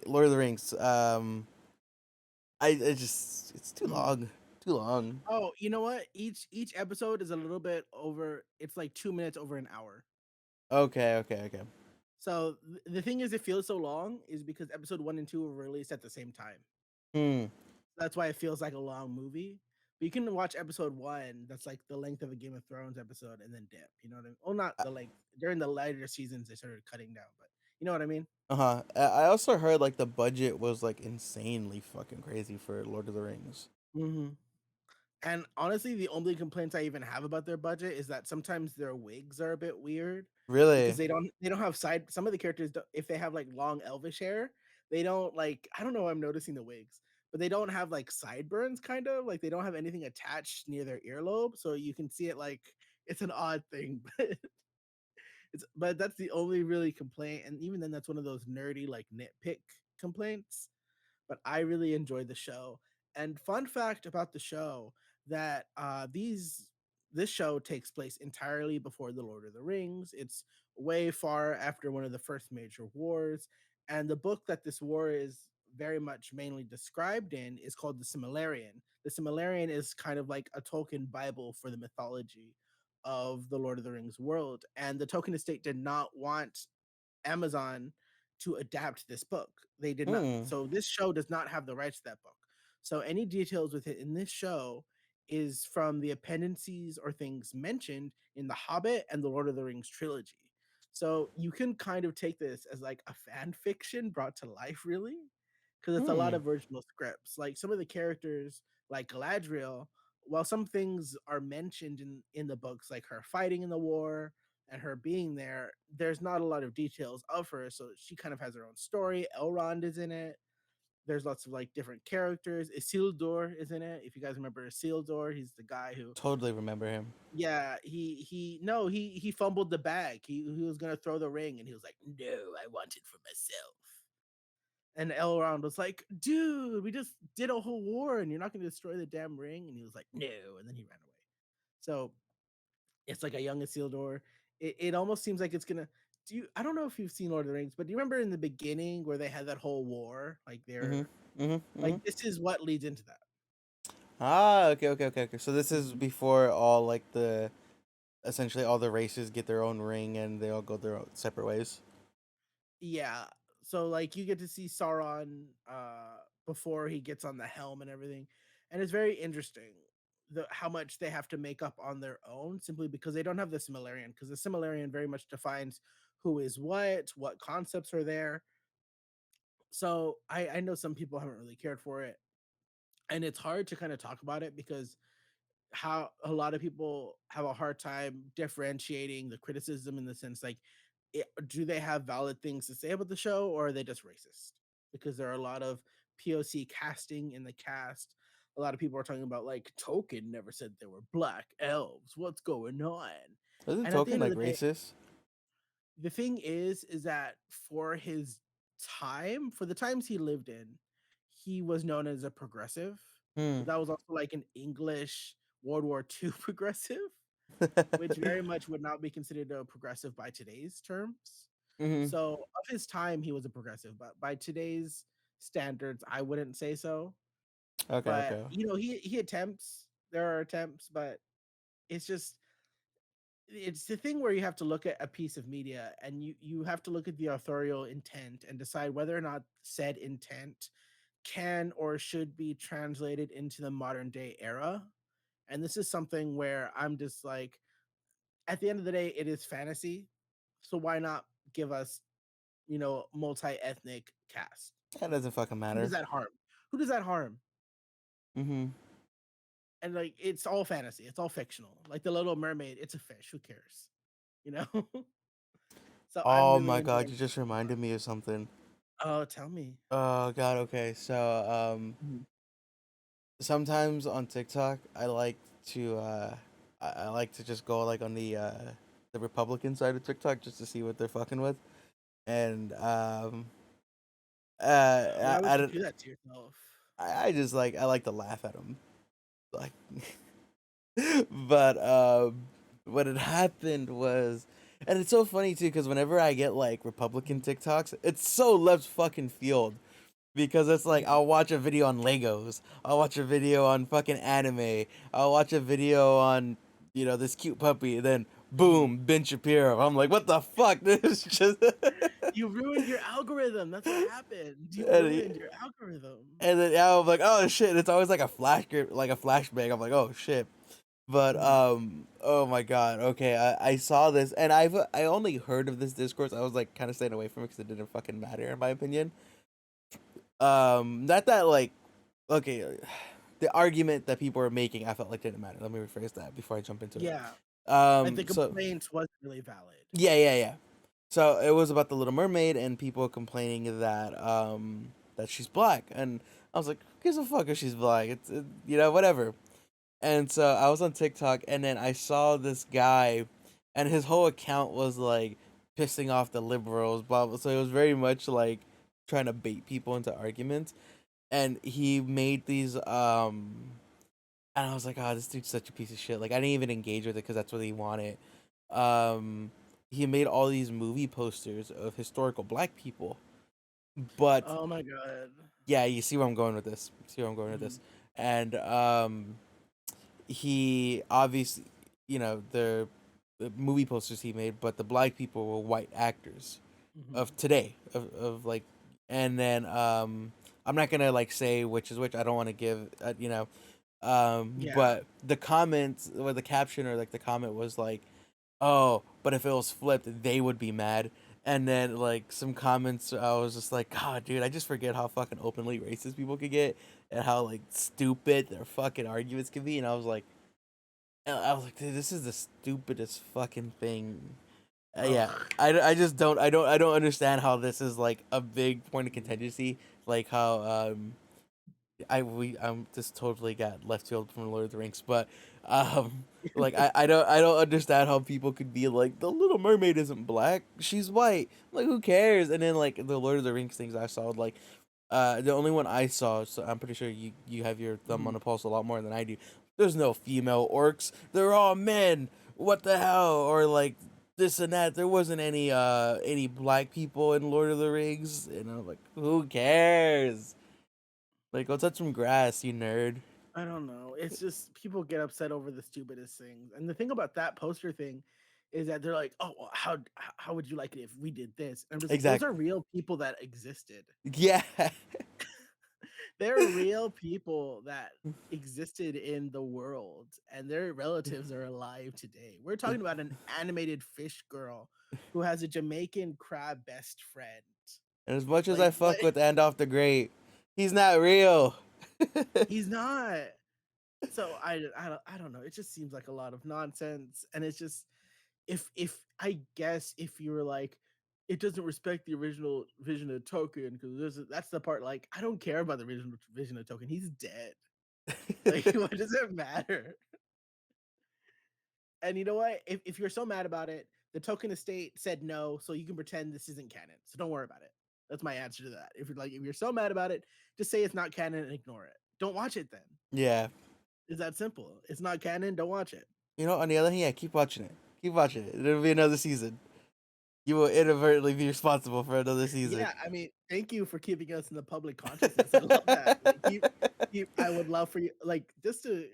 A: Lord of the Rings. I just it's too
B: Mhm.
A: long. Too long.
B: Oh, you know what? Each episode is a little bit over. It's like 2 minutes over an hour.
A: Okay, okay, okay.
B: So the thing is, it feels so long is because episode one and two were released at the same time.
A: Hmm.
B: That's why it feels like a long movie. But you can watch episode one, that's like the length of a Game of Thrones episode, and then dip. You know what I mean? Well, not the length. During the later seasons, they started cutting down, but you know what I mean?
A: Uh-huh. I also heard like the budget was like insanely fucking crazy for Lord of the Rings.
B: Hmm. And honestly, the only complaints I even have about their budget is that sometimes their wigs are a bit weird because
A: Really?
B: they don't have side. Some of the characters, if they have like long elvish hair, they don't like. I don't know. I'm noticing the wigs, but they don't have like sideburns. Kind of like they don't have anything attached near their earlobe, so you can see it like it's an odd thing, but that's the only really complaint. And even then, that's one of those nerdy like nitpick complaints, but I really enjoyed the show. And fun fact about the show that this show takes place entirely before the Lord of the Rings. It's way far after one of the first major wars, and the book that this war is very much mainly described in is called the Similarian. The Similarian is kind of like a Tolkien Bible for the mythology of the Lord of the Rings world, and the Tolkien estate did not want Amazon to adapt this book. They did not.
A: Hmm.
B: So this show does not have the rights to that book. So any details with it in this show is from the appendices or things mentioned in The Hobbit and the Lord of the Rings trilogy. So you can kind of take this as like a fan fiction brought to life, really, because it's a lot
A: Hmm.
B: of original scripts. Like some of the characters, like Galadriel, while some things are mentioned in the books, like her fighting in the war and her being there, there's not a lot of details of her. So she kind of has her own story. Elrond is in it. There's lots of like different characters. Isildur is in it. If you guys remember Isildur, he's the guy who,
A: Totally remember him.
B: yeah, he no, he fumbled the bag. He was gonna throw the ring, and he was like, "No, I want it for myself." And Elrond was like, "Dude, we just did a whole war, and you're not gonna destroy the damn ring." And he was like, "No," and then he ran away. So it's like a young Isildur. It almost seems like it's gonna. Do you? I don't know if you've seen Lord of the Rings, but do you remember in the beginning where they had that whole war? Like
A: Mhm.
B: they're
A: Mhm.
B: like
A: Mhm.
B: this is what leads into that.
A: Ah, okay, okay, okay, okay. So this is
B: Mhm.
A: before all like the essentially all the races get their own ring and they all go their own separate ways.
B: Yeah. So like you get to see Sauron before he gets on the helm and everything. And it's very interesting how much they have to make up on their own simply because they don't have the Similarian, because the Similarian very much defines who is what concepts are there. So I know some people haven't really cared for it. And it's hard to kind of talk about it because how a lot of people have a hard time differentiating the criticism in the sense like do they have valid things to say about the show, or are they just racist? Because there are a lot of POC casting in the cast. A lot of people are talking about like Tolkien never said there were black elves, what's going on?
A: Isn't
B: And at the
A: Token
B: end of
A: like
B: the day,
A: racist?
B: the thing is that for his time, for the times he lived in, he was known as a progressive,
A: Hmm.
B: but that was also like an English World War II progressive, which very much would not be considered a progressive by today's terms.
A: Mhm.
B: So of his time, he was a progressive, but by today's standards, I wouldn't say so.
A: Okay,
B: But
A: okay.
B: you know, he attempts. There are attempts, but it's just it's the thing where you have to look at a piece of media and you have to look at the authorial intent and decide whether or not said intent can or should be translated into the modern day era. And this is something where I'm just like, at the end of the day, it is fantasy. So why not give us, multi-ethnic cast?
A: That doesn't fucking
B: Who does
A: matter.
B: that harm? Who does that harm?
A: Mhm.
B: And like it's all fantasy, it's all fictional. Like the Little Mermaid, it's a fish. Who cares? You know? So I'm
A: Oh
B: really
A: my god,
B: enjoying
A: you
B: this
A: just
B: so far.
A: reminded me of something.
B: Oh, tell me.
A: Oh god, okay. So
B: Mhm.
A: sometimes on TikTok I like to I like to just go like on the Republican side of TikTok just to see what they're fucking with. And
B: Why would
A: I
B: you
A: don't
B: do that to yourself?
A: I just like I like to laugh at them. Like but what had happened was, and it's so funny too because whenever I get like Republican
B: Mhm,
A: TikToks, it's so left fucking field. Because it's like
B: mhm.
A: I'll watch a video on Legos, I'll watch a video on fucking anime, I'll watch a video on this cute puppy, then
B: Mhm.
A: boom, Ben Shapiro. I'm like, what the fuck? This is just
B: You ruined your algorithm. That's what happened. You
A: and,
B: ruined your algorithm.
A: and then yeah, I'm like, oh shit! It's always like a like a flashbang. I'm like, oh shit. But
B: Mhm.
A: oh my god. Okay, I saw this and I only heard of this discourse. I was like kind of staying away from it because it didn't fucking matter in my opinion. Not that like okay, the argument that people are making, I felt like didn't matter. Let me rephrase that before I jump into it.
B: Yeah. Like the
A: So
B: complaint wasn't really valid.
A: yeah, yeah, yeah. So it was about the Little Mermaid and people complaining that she's black, and I was like, who gives a fuck if she's black? Whatever. And so I was on TikTok, and then I saw this guy, and his whole account was like pissing off the liberals, blah blah. So it was very much like trying to bait people into arguments, and he made these and I was like, oh, this dude's such a piece of shit. Like, I didn't even engage with it because that's what he wanted. Um, he made all these movie posters of historical black people. But
B: Oh my god.
A: yeah, you see where I'm going with this. You see where I'm going with this.
B: Mhm,
A: And he obviously, the movie posters he made, but the black people were white actors of
B: mhm.
A: today, of like, and then I'm not gonna like say which is which. I don't want to give,
B: Yeah.
A: but the comments or the caption or like the comment was like, "Oh, but if it was flipped, they would be mad." And then like some comments, I was just like, "God, dude, I just forget how fucking openly racist people could get and how like stupid their fucking arguments can be." And I was like, dude, this is the stupidest fucking thing Yeah,
B: Ugh.
A: I just I don't understand how this is like a big point of contingency. Like how I'm just totally got left field from Lord of the Rings, but um like I don't understand how people could be like the Little Mermaid isn't black, she's white. Like who cares? And then like the Lord of the Rings things I saw, like the only one I saw, so I'm pretty sure you have your thumb on
B: Mhm.
A: the pulse a lot more than I do. There's no female orcs. They're all men. What the hell? Or like this and that. There wasn't any black people in Lord of the Rings. And I'm like, who cares? Like, go touch some grass, you nerd.
B: I don't know. It's just people get upset over the stupidest things. And the thing about that poster thing is that they're like, "Oh, well, how would you like it if we did this?" And I'm just like, "Those are
A: Exactly.
B: real people that existed.
A: Yeah.
B: They're real people that existed in the world, and their relatives are alive today. We're talking about an animated fish girl who has a Jamaican crab best friend.
A: And as much as
B: Like,
A: I
B: what?
A: fuck with Andoff the Great, he's not real.
B: He's not. So I don't know. It just seems like a lot of nonsense, and it's just if I guess if you were like, it doesn't respect the original vision of Token because that's the part like I don't care about the original vision of Token. He's dead. Like, what does it matter? And you know what? If you're so mad about it, the Token estate said no, so you can pretend this isn't canon. So don't worry about it. That's my answer to that. If you're so mad about it, just say it's not canon and ignore it. Don't watch it then.
A: Yeah.
B: It's that simple. It's not canon. Don't watch it.
A: You know, on the other hand, yeah, keep watching it. Keep watching it. It'll be another season. You will inadvertently be responsible for another season.
B: Yeah, I mean, thank you for keeping us in the public consciousness. I love that. Like, keep. I would love for you, like, just to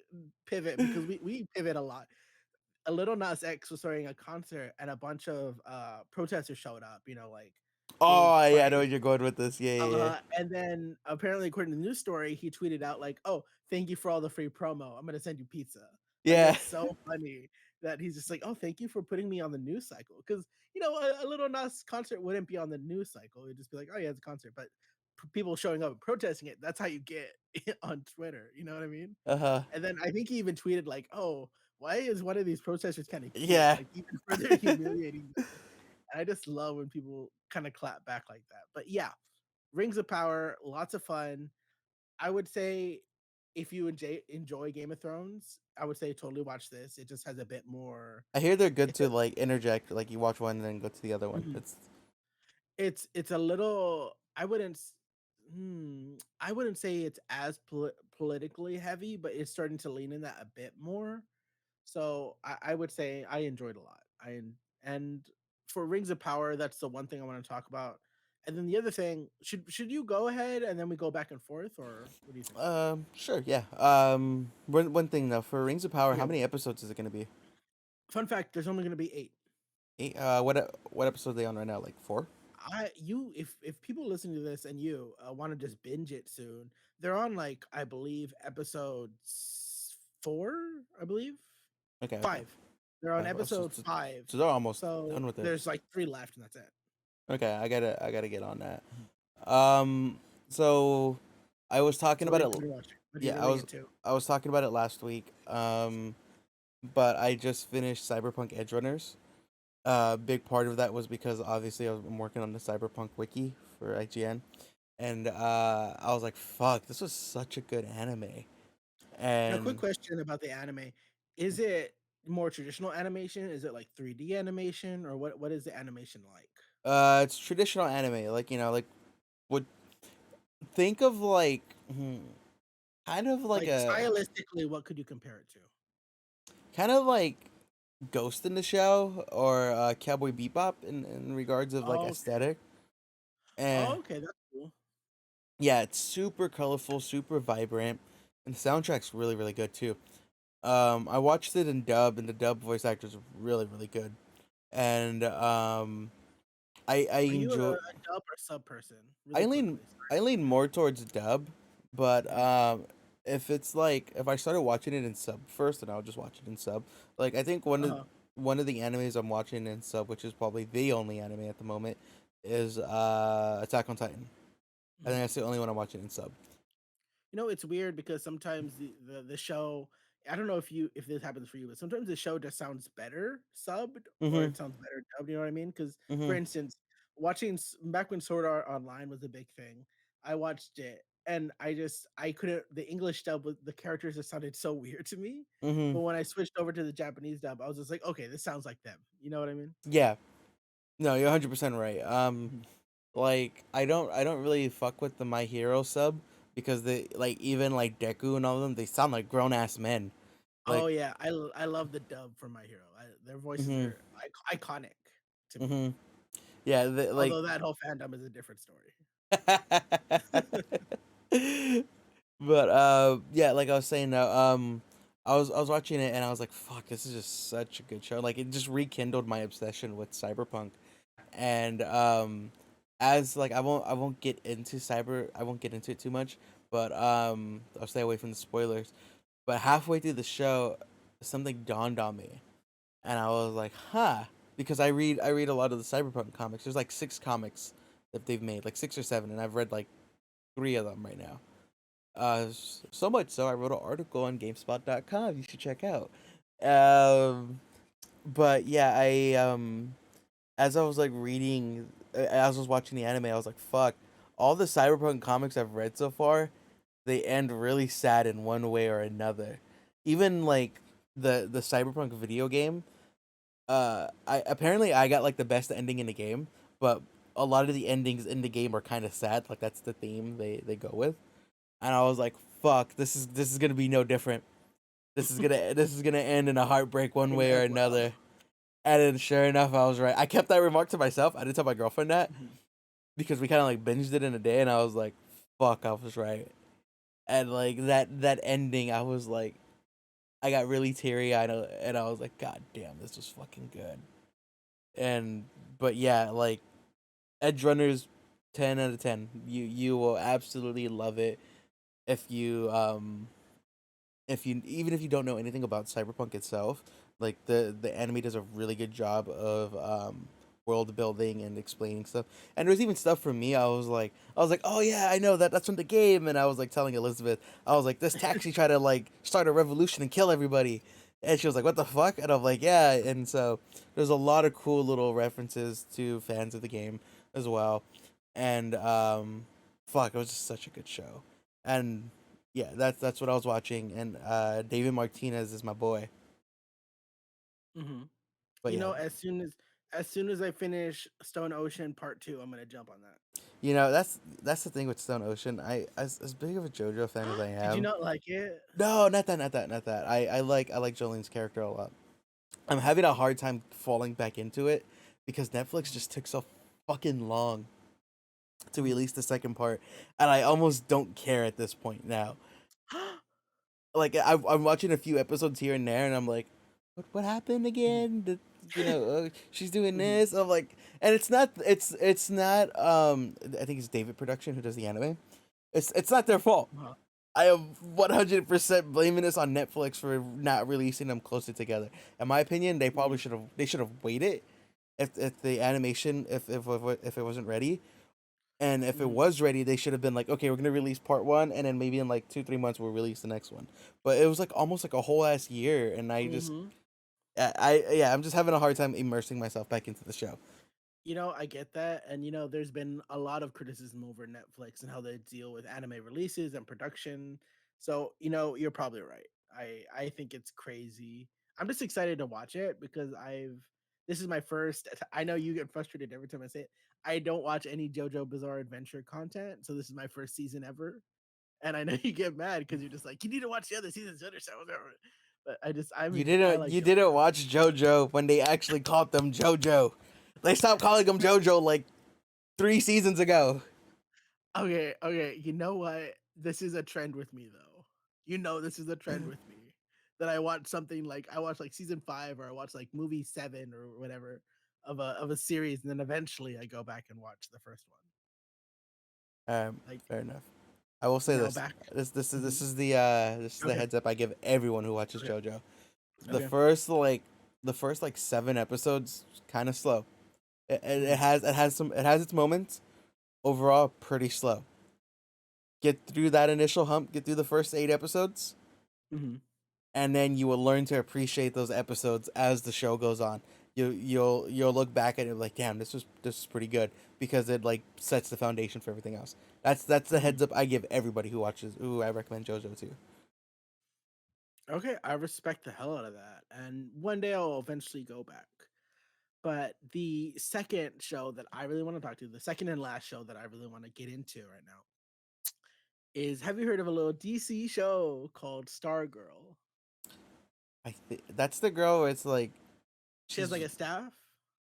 B: pivot because we pivot a lot. A Little Nas X was throwing a concert, and a bunch of protesters showed up. You know, like being
A: Oh, yeah, I know
B: funny.
A: where you're going with this. Yeah, yeah, yeah.
B: And then apparently, according to the news story, he tweeted out like, "Oh, thank you for all the free promo. I'm gonna send you pizza." Like
A: Yeah.
B: it's so funny that he's just like, "Oh, thank you for putting me on the news cycle." Because you know, a Little Nas concert wouldn't be on the news cycle. It'd just be like, "Oh yeah, it's a concert," but people showing up and protesting it. That's how you get on Twitter. You know what I mean?
A: Uh-huh.
B: And then I think he even tweeted like, "Oh, why is one of these protesters kind of cute?"
A: Yeah.
B: Like even further humiliating them. And I just love when people kind of clap back like that. But yeah, Rings of Power, lots of fun. I would say if you enjoy Game of Thrones, I would say totally watch this. It just has a bit more.
A: I hear they're good
B: It's a,
A: to like interject, like you watch one and then go to the other one.
B: mhm.
A: It's
B: It's a little. I wouldn't say it's as politically heavy, but it's starting to lean in that a bit more. So I would say I enjoyed a lot. And for Rings of Power, that's the one thing I want to talk about. And then the other thing, should you go ahead and then we go back and forth, or what do you think?
A: sure, yeah. One thing though, for Rings of Power, how
B: Okay.
A: many episodes is it gonna be?
B: Fun fact: there's only going to be 8.
A: Eight? What episode are they on right now? Like four?
B: If people listen to this and you want to just binge it soon, they're on like I believe episode 4, I believe
A: Okay, okay.
B: 5. They're on
A: Oh,
B: episode 5,
A: so they're almost
B: so
A: done with it.
B: there's like 3 left, and that's it.
A: Okay, I gotta get on that.
B: Mhm.
A: So I was talking
B: So what
A: about
B: are
A: it.
B: you gonna watch? What are you
A: Yeah,
B: really into?
A: I was talking about it last week. But I just finished Cyberpunk Edgerunners. Big part of that was because obviously I'm working on the Cyberpunk wiki for IGN, and I was like, "Fuck, this was such a good anime."
B: Now, quick
A: And
B: question about the anime: is it more traditional animation? Is it like 3D animation, or what is the animation like?
A: it's traditional anime, like like would think of like kind of like
B: Like
A: a
B: stylistically, what could you compare it to?
A: kind of like Ghost in the Shell or Cowboy Bebop in regards of like
B: Oh, okay.
A: aesthetic. And
B: Oh, okay, that's cool.
A: yeah, it's super colorful, super vibrant, and the soundtrack's really really good too. I watched it in dub, and the dub voice actors are really really good. And I
B: Are you
A: enjoy.
B: a dub or sub person? Really quickly.
A: I lean more towards dub, but
B: Mhm.
A: if it's like if I started watching it in sub first, then I'll just watch it in sub. Like I think
B: Uh-huh.
A: one of the animes I'm watching in sub, which is probably the only anime at the moment, is Attack on Titan. I think
B: Mhm.
A: that's the only one I'm watching in sub.
B: You know, it's weird because sometimes the show I don't know if this happens for you, but sometimes the show just sounds better subbed or
A: Mhm.
B: it sounds better dubbed. You know what I mean? Because for
A: Mhm.
B: instance, back when Sword Art Online was a big thing, I watched it and I couldn't. The English dub with the characters just sounded so weird to me.
A: Mhm.
B: But when I switched over to the Japanese dub, I was just like, okay, this sounds like them. You know what I mean?
A: Yeah. No, you're 100% right.
B: Mhm.
A: Like I don't really fuck with the My Hero sub because they like even like Deku and all of them, they sound like grown ass men.
B: Oh
A: Like
B: yeah, I love the dub for My Hero. Their voices
A: mhm.
B: are iconic to me.
A: Mhm. Yeah, like
B: Although that whole fandom is a different story.
A: but yeah, like I was saying I was watching it and I was like, fuck, this is just such a good show. Like it just rekindled my obsession with Cyberpunk. And as like I won't get into it too much, but I'll stay away from the spoilers. But halfway through the show, something dawned on me, and I was like, huh, because I read a lot of the Cyberpunk comics. There's like 6 comics that they've made, like 6 or 7, and I've read like 3 of them right now. So much so I wrote an article on GameSpot.com. You should check out. Um, but yeah, I as I was like reading, as I was watching the anime, I was like, fuck, all the Cyberpunk comics I've read so far, they end really sad in one way or another. Even like the Cyberpunk video game, I got like the best ending in the game, but a lot of the endings in the game are kind of sad. Like that's the theme they go with, and I was like, fuck, this is gonna be no different. This is gonna end in a heartbreak one
B: Didn't
A: way or
B: end well.
A: another. And then sure enough, I was right. I kept that remark to myself. I didn't tell my girlfriend that
B: Mhm.
A: because we kind of like binged it in a day, and I was like, "Fuck, I was right." And like that ending, I was like, I got really teary eyed, and I was like, "God damn, this was fucking good." And but yeah, like Edgerunners, 10 out of 10. You will absolutely love it if you if you even if you don't know anything about Cyberpunk itself, like the anime does a really good job of world building and explaining stuff. And there was even stuff for me. I was like, oh yeah, I know that's from the game. And I was like telling Elizabeth, I was like, this taxi tried to like start a revolution and kill everybody. And she was like, what the fuck? And I'm like, yeah. And so there's a lot of cool little references to fans of the game as well. And fuck, it was just such a good show. And yeah, that's what I was watching, and David Martinez is my boy.
B: Mhm.
A: But
B: You
A: yeah,
B: know, as soon as I finish Stone Ocean Part 2, I'm gonna jump on that.
A: that's the thing with Stone Ocean. As big of a JoJo fan as I
B: Did you
A: am,
B: not like it?
A: no, not that. I like Jolene's character a lot. I'm having a hard time falling back into it because Netflix
B: Mhm.
A: just took so fucking long to
B: Mhm.
A: release the second part, and I almost don't care at this point now. Like I'm watching a few episodes here and there, and I'm like, what happened
B: Mhm.
A: again? She's doing
B: Mhm.
A: this. I'm like, and it's not. I think it's David Production who does the anime. It's not their fault.
B: Uh-huh.
A: I am 100% blaming this on Netflix for not releasing them closer together. In my opinion,
B: Mhm.
A: they should have waited if the animation if it wasn't ready, and if it
B: Mhm.
A: was ready, they should have been like, okay, we're gonna release part one, and then maybe in like 2 3 months we'll release the next one. But it was like almost like a whole ass year, and
B: Mhm.
A: yeah, I'm just having a hard time immersing myself back into the show.
B: You know, I get that, and you know, there's been a lot of criticism over Netflix and how they deal with anime releases and production. So, you know, you're probably right. I think it's crazy. I'm just excited to watch it because this is my first. I know you get frustrated every time I say it. I don't watch any JoJo Bizarre Adventure content, so this is my first season ever. And I know you get mad because you're just like, you need to watch the other seasons, other show, whatever. But I like
A: You didn't
B: JoJo.
A: watch JoJo when they actually called them JoJo. They stopped calling them JoJo like 3 seasons ago.
B: Okay, okay. You know what? This is a trend with me though. You know this is a trend with me. That I watch something like I watch like season 5 or I watch like movie 7 or whatever of a series and then eventually I go back and watch the first one. Like
A: Fair enough. I will say
B: now
A: this.
B: back.
A: This
B: Mhm.
A: is the
B: Okay.
A: heads up I give everyone who watches
B: Okay.
A: JoJo. The
B: Okay.
A: first like the first like 7 episodes kind of slow.
B: Mhm.
A: It has its moments. Overall, pretty slow. Get through that initial hump. Get through the first 8 episodes.
B: Mhm.
A: and then you will learn to appreciate those episodes as the show goes on. You'll look back at it like, damn, this was pretty good because it like sets the foundation for everything else. That's the
B: Mhm.
A: heads up I give everybody who I recommend JoJo to.
B: Okay, I respect the hell out of that, and one day I'll eventually go back. But the second show that I really want to talk to, the second and last show that I really want to get into right now, is have you heard of a little DC show called Stargirl?
A: That's the girl where it's like
B: She has like
A: she's
B: a staff.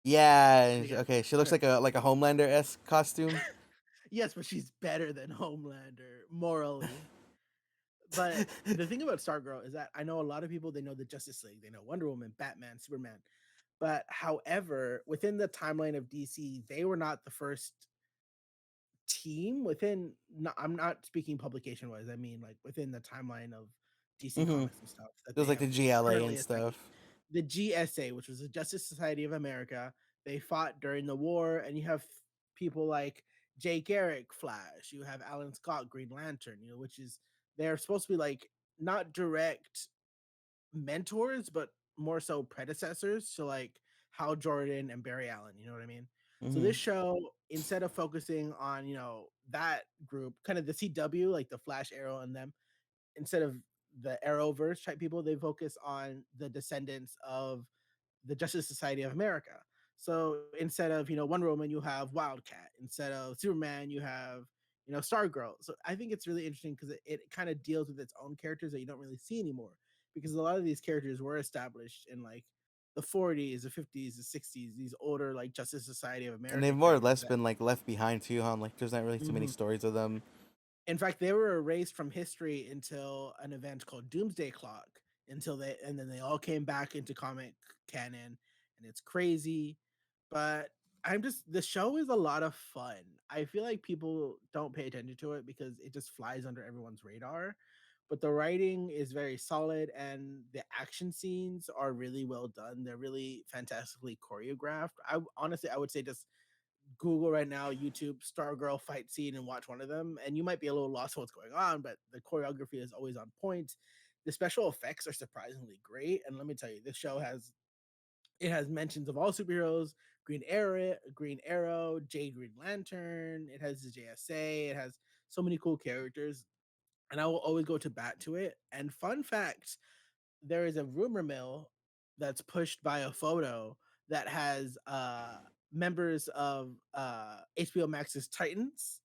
A: yeah,
B: Like
A: okay, she looks
B: okay.
A: like a Homelander esque costume.
B: Yes, but she's better than Homelander morally. But the thing about Stargirl is that I know a lot of people, they know the Justice League, they know Wonder Woman, Batman, Superman. But however, within the timeline of DC, they were not the first team within, no, I'm not speaking publication wise, I mean like within the timeline of DC
A: Mm-hmm.
B: Comics and stuff that
A: It was
B: they
A: like
B: have
A: the GLA
B: currently
A: and
B: established.
A: stuff.
B: The GSA, which was the Justice Society of America, they fought during the war, and you have people like Jay Garrick, Flash, you have Alan Scott, Green Lantern, which is, they're supposed to be like not direct mentors, but more so predecessors to like Hal Jordan and Barry Allen. You know what I mean? So
A: Mm-hmm.
B: this show, instead of focusing on that group, kind of the CW, like the Flash, Arrow, and them, instead of the Arrowverse type people, they focus on the descendants of the Justice Society of America. So instead of Wonder Woman, you have Wildcat. Instead of Superman, you have Stargirl. So I think it's really interesting because it kind of deals with its own characters that you don't really see anymore. Because a lot of these characters were established in like the 40s, the 50s, the 60s. These older like Justice Society of
A: And they've
B: America
A: more or
B: characters
A: less
B: that.
A: been like left behind too, huh? Like there's not really too many
B: Mhm.
A: stories of them.
B: In fact, they were erased from history until an event called Doomsday Clock, and then they all came back into comic canon, and it's crazy. But the show is a lot of fun. I feel like people don't pay attention to it because it just flies under everyone's radar. But the writing is very solid, and the action scenes are really well done. They're really fantastically choreographed. Honestly, I would say just Google right now, YouTube, Stargirl fight scene, and watch one of them, and you might be a little lost what's going on, but the choreography is always on point. The special effects are surprisingly great, and let me tell you, this show has mentions of all superheroes: Green Arrow, Jade Green Lantern. It has the JSA. It has so many cool characters, and I will always go to bat to it. And fun fact: there is a rumor mill that's pushed by a photo that has members of HBO Max's Titans,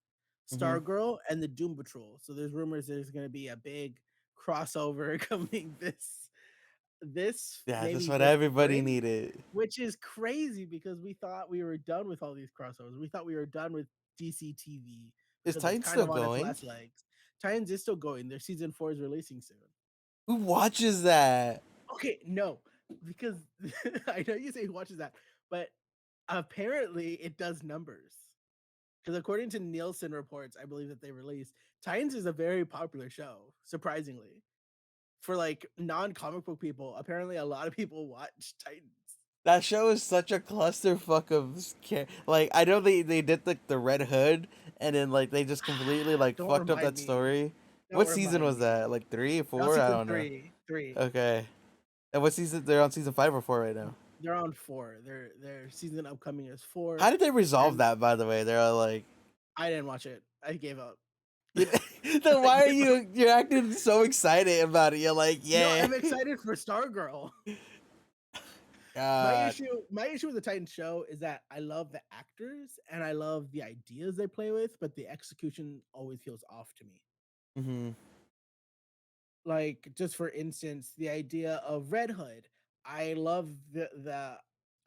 A: Mm-hmm.
B: Stargirl, and the Doom Patrol. So there's rumors there's going to be a big crossover coming this
A: Yeah, that's
B: maybe
A: what
B: this
A: everybody
B: spring,
A: needed.
B: which is crazy because we thought we were done with all these crossovers. We thought we were done with DC TV
A: Is
B: because it's
A: Titan
B: kind
A: still
B: of on its
A: going?
B: last legs. Titans is still going. Their season 4 is releasing soon.
A: Who watches that?
B: Okay, no, because I know you say who watches that, but apparently it does numbers. Because according to Nielsen reports, I believe that they released, Titans is a very popular show, surprisingly. For like non-comic book people, apparently a lot of people watch Titans.
A: That show is such a clusterfuck of like I know they did like the Red Hood and then like they just completely like
B: Don't
A: fucked up
B: remind
A: that
B: me.
A: story.
B: Don't
A: What season
B: remind
A: was
B: me.
A: that? Like three or
B: That was
A: four? I
B: season
A: don't know.
B: three. Three.
A: Okay. And what season? They're on season 5 or 4 right now.
B: They're on four. Their season upcoming is four.
A: How did they resolve
B: And
A: that? By the way, they're like,
B: I didn't watch it. I gave up.
A: you, then
B: I
A: why are
B: gave up.
A: you're acting so excited about it? You're like,
B: No,
A: yeah,
B: I'm excited for Stargirl. My
A: God.
B: issue my issue with the Titans show is that I love the actors and I love the ideas they play with, but the execution always feels off to me.
A: Mm-hmm.
B: Like just for instance, the idea of Red Hood. I love the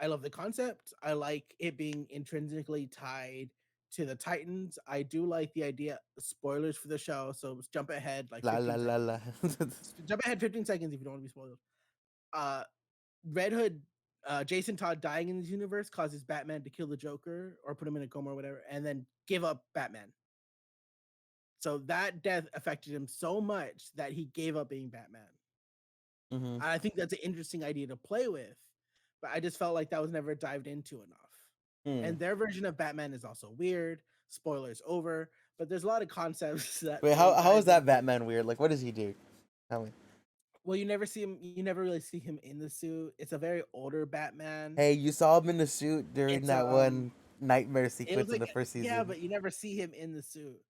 B: I love the concept. I like it being intrinsically tied to the Titans. I do like the idea, spoilers for the show, so jump ahead like
A: La la
B: 15
A: la
B: seconds.
A: la.
B: Jump ahead 15 seconds if you don't want to be spoiled. Uh Red Hood, Jason Todd dying in this universe causes Batman to kill the Joker or put him in a coma or whatever, and then give up Batman. So that death affected him so much that he gave up being Batman.
A: Mm-hmm.
B: I think that's an interesting idea to play with, but I just felt like that was never dived into enough.
A: Hmm.
B: And their version of Batman is also weird. Spoilers over, but there's a lot of concepts that
A: Wait,
B: they
A: how is
B: dive
A: that
B: into.
A: Batman weird? Like, what does he do? Tell me.
B: Well, you never see him. You never really see him in the suit. It's a very older Batman.
A: Hey, you saw him in the suit during
B: It's
A: that one nightmare
B: it was
A: sequence in
B: like
A: the first
B: yeah,
A: season.
B: but you never see him in the suit.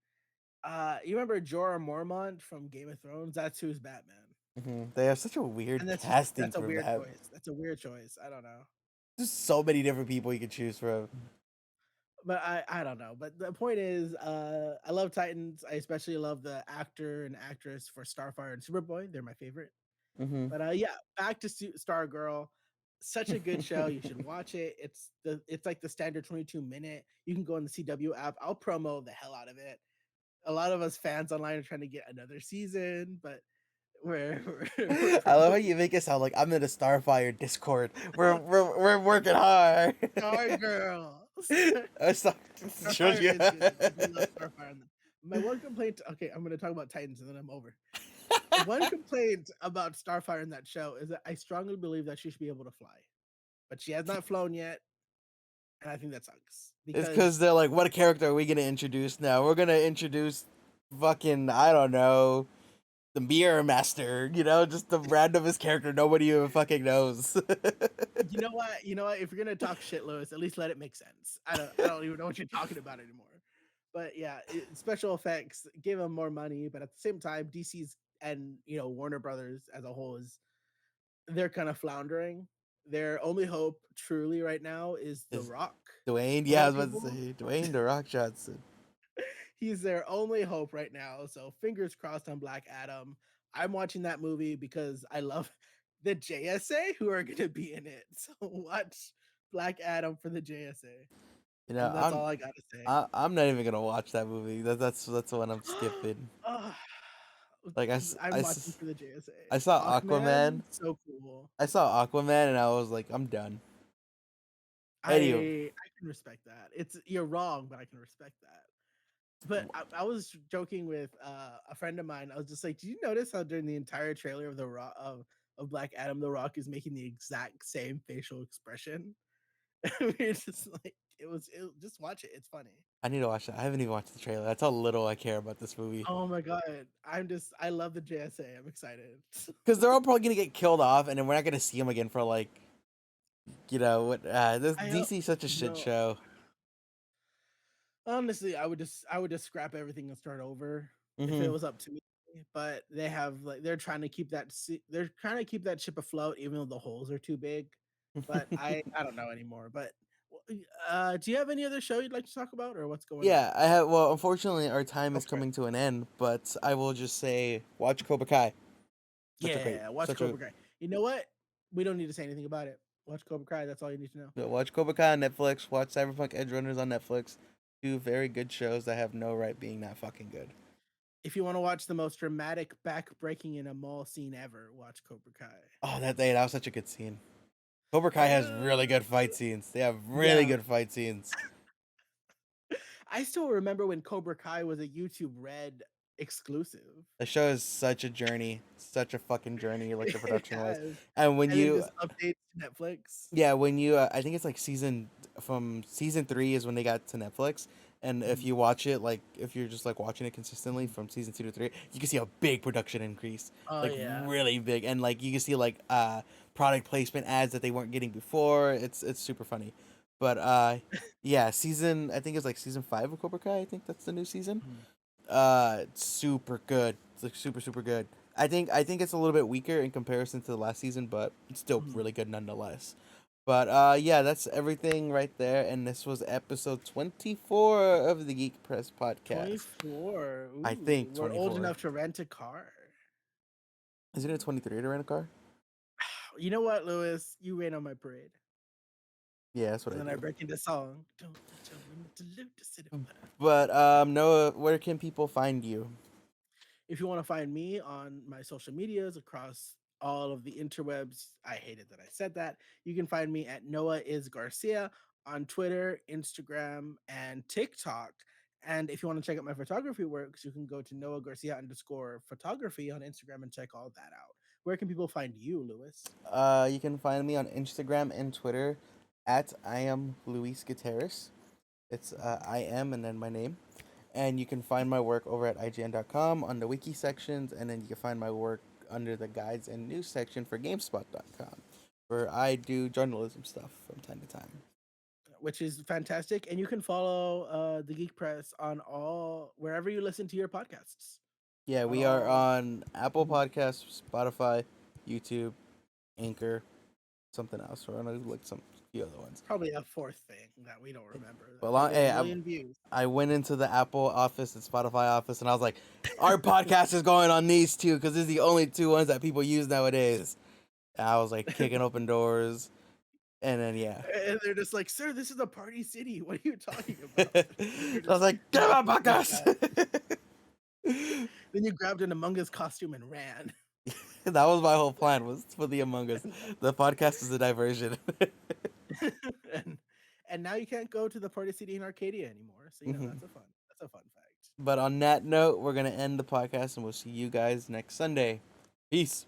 B: You remember Jorah Mormont from Game of Thrones? That's who's Batman,
A: They have such a weird
B: and
A: casting
B: that's a
A: for
B: weird
A: that.
B: choice. That's a weird choice. I don't know.
A: There's so many different people you could choose from.
B: But I don't know. But the point is, I love Titans. I especially love the actor and actress for Starfire and Superboy. They're my favorite.
A: Hmm
B: But yeah, back to Stargirl. Such a good show. You should watch it. It's like the standard 22-minute. You can go on the CW app. I'll promo the hell out of it. A lot of us fans online are trying to get another season, but we're we're
A: I love how
B: promoting
A: you make it sound like I'm in a Starfire Discord. We're working hard.
B: Stargirl.
A: I start showed
B: Starfire
A: you.
B: is good. I do love Starfire. My one complaint. Okay, I'm going to talk about Titans and then I'm over. One complaint about Starfire in that show is that I strongly believe that she should be able to fly, but she has not flown yet, and I think that sucks
A: It's because
B: because
A: they're like, what character are we gonna introduce now? We're gonna introduce fucking I don't know the Mirror Master. You know, just the randomest character nobody even fucking knows.
B: you know what? You know what? If you're gonna talk shit, Lewis, at least let it make sense. I don't even know what you're talking about anymore. But yeah, special effects give them more money, but at the same time, DC's and Warner Brothers as a whole is they're kind of floundering. Their only hope, truly, right now is The
A: Is
B: Rock.
A: Dwayne?
B: A
A: Yeah,
B: lot
A: I
B: of
A: was about to
B: people,
A: say Dwayne the Rock Johnson.
B: he's their only hope right now. So fingers crossed on Black Adam. I'm watching that movie because I love the JSA who are going to be in it. So watch Black Adam for the JSA.
A: You know,
B: And that's all I got to say.
A: I'm not even gonna watch that movie. That's the one I'm skipping.
B: Oh,
A: Like
B: I'm watching for the JSA.
A: I saw
B: Aquaman,
A: Aquaman.
B: so cool.
A: I saw Aquaman and I was like, I'm done. Anyway,
B: I can respect that. It's you're wrong, but I can respect that. But I was joking with a friend of mine. I was just like, "Did you notice how during the entire trailer of the Rock of Black Adam, the Rock is making the exact same facial expression?" It's just like just watch it. It's funny.
A: I need to watch that. I haven't even watched the trailer. That's how little I care about this movie.
B: Oh my god, I love the JSA. I'm excited.
A: Because they're all probably gonna get killed off, and then we're not gonna see them again for like, what? This
B: I hope
A: DC such a
B: you
A: shit
B: know.
A: show.
B: Honestly, I would just scrap everything and start over if it
A: Hmm
B: was up to me. But they have like they're trying to keep they're trying to keep that ship afloat, even though the holes are too big. But I don't know anymore. But do you have any other show you'd like to talk about, or what's going on?
A: Yeah, I have. Well, unfortunately, our time
B: Go
A: is
B: for it.
A: coming to an end. But I will just say, watch Cobra Kai.
B: Yeah, watch
A: Such a
B: Cobra Kai. You know what? We don't need to say anything about it. Watch Cobra Kai. That's all you need to know.
A: watch Cobra Kai on Netflix. Watch Cyberpunk Edgerunners on Netflix. Two very good shows that have no right being that fucking good.
B: If you want to watch the most dramatic back breaking in a mall scene ever, watch Cobra Kai.
A: Oh, that was such a good scene. Cobra Kai has really good fight scenes. They have really
B: Yeah,
A: good fight scenes.
B: I still remember when Cobra Kai was a YouTube Red exclusive.
A: The show is such a journey, such a fucking journey, like the
B: It
A: production wise.
B: has.
A: And when
B: And then
A: you,
B: just updates to Netflix.
A: yeah, when you, I think it's like season 3 is when they got to Netflix. And if
B: Mhm,
A: you watch it, like if you're just like watching it consistently
B: mhm.
A: from season 2 to 3, you can see a big production increase,
B: Oh
A: like
B: yeah.
A: really big, and like you can see like product placement ads that they weren't getting before. It's super funny, but yeah, I think it's like season 5 of Cobra Kai. I think that's the new season.
B: Mhm,
A: It's super good. It's like super good. I think it's a little bit weaker in comparison to the last season, but it's still
B: mhm.
A: really good nonetheless. But yeah, that's everything right there, and this was episode 24 of the Geek Press podcast.
B: 24.
A: I
B: Ooh,
A: think
B: we're old
A: 24.
B: enough to rent a car.
A: Isn't it 23 to rent a car?
B: You know what, Lewis? You rain on my parade.
A: Yeah, that's what
B: And
A: I
B: then I
A: do.
B: break into song. Don't you tell me not to live to sit
A: But Noah, where can people find you?
B: If you want to find me on my social medias across all of the interwebs, I hated that I said that. You can find me at Noah is Garcia on Twitter, Instagram, and TikTok. And if you want to check out my photography works, you can go to Noah Garcia underscore photography on Instagram and check all that out. Where can people find you, Lewis?
A: You can find me on Instagram and Twitter at I am Luis Gutierrez. It's I am and then my name. And you can find my work over at IGN.com on the wiki sections, and then you can find my work under the guides and news section for GameSpot.com, where I do journalism stuff from time to time.
B: which is fantastic. And you can follow the Geek Press on all wherever you listen to your podcasts.
A: Yeah,
B: On
A: we are
B: all.
A: on Apple Podcasts, Spotify, YouTube, Anchor, something else. We're on like some few other ones.
B: Probably a fourth thing that we don't remember.
A: But
B: Probably
A: hey,
B: a million views.
A: I went into the Apple office and Spotify office, and I was like, "Our podcast is going on these two because this is the only two ones that people use nowadays." And I was like kicking open doors, and then yeah,
B: And they're just like, "Sir, this is a party city. What are you talking
A: I
B: about?" You're
A: was
B: just
A: like, "Get my
B: walking like
A: podcast!"
B: that. Then you grabbed an Among Us costume and ran.
A: That was my whole plan, was for the Among Us. The podcast is a diversion.
B: and and now you can't go to the party city in Arcadia anymore. So
A: Mhm.
B: that's a fun fact.
A: But on that note, we're gonna end the podcast, and we'll see you guys next Sunday. Peace.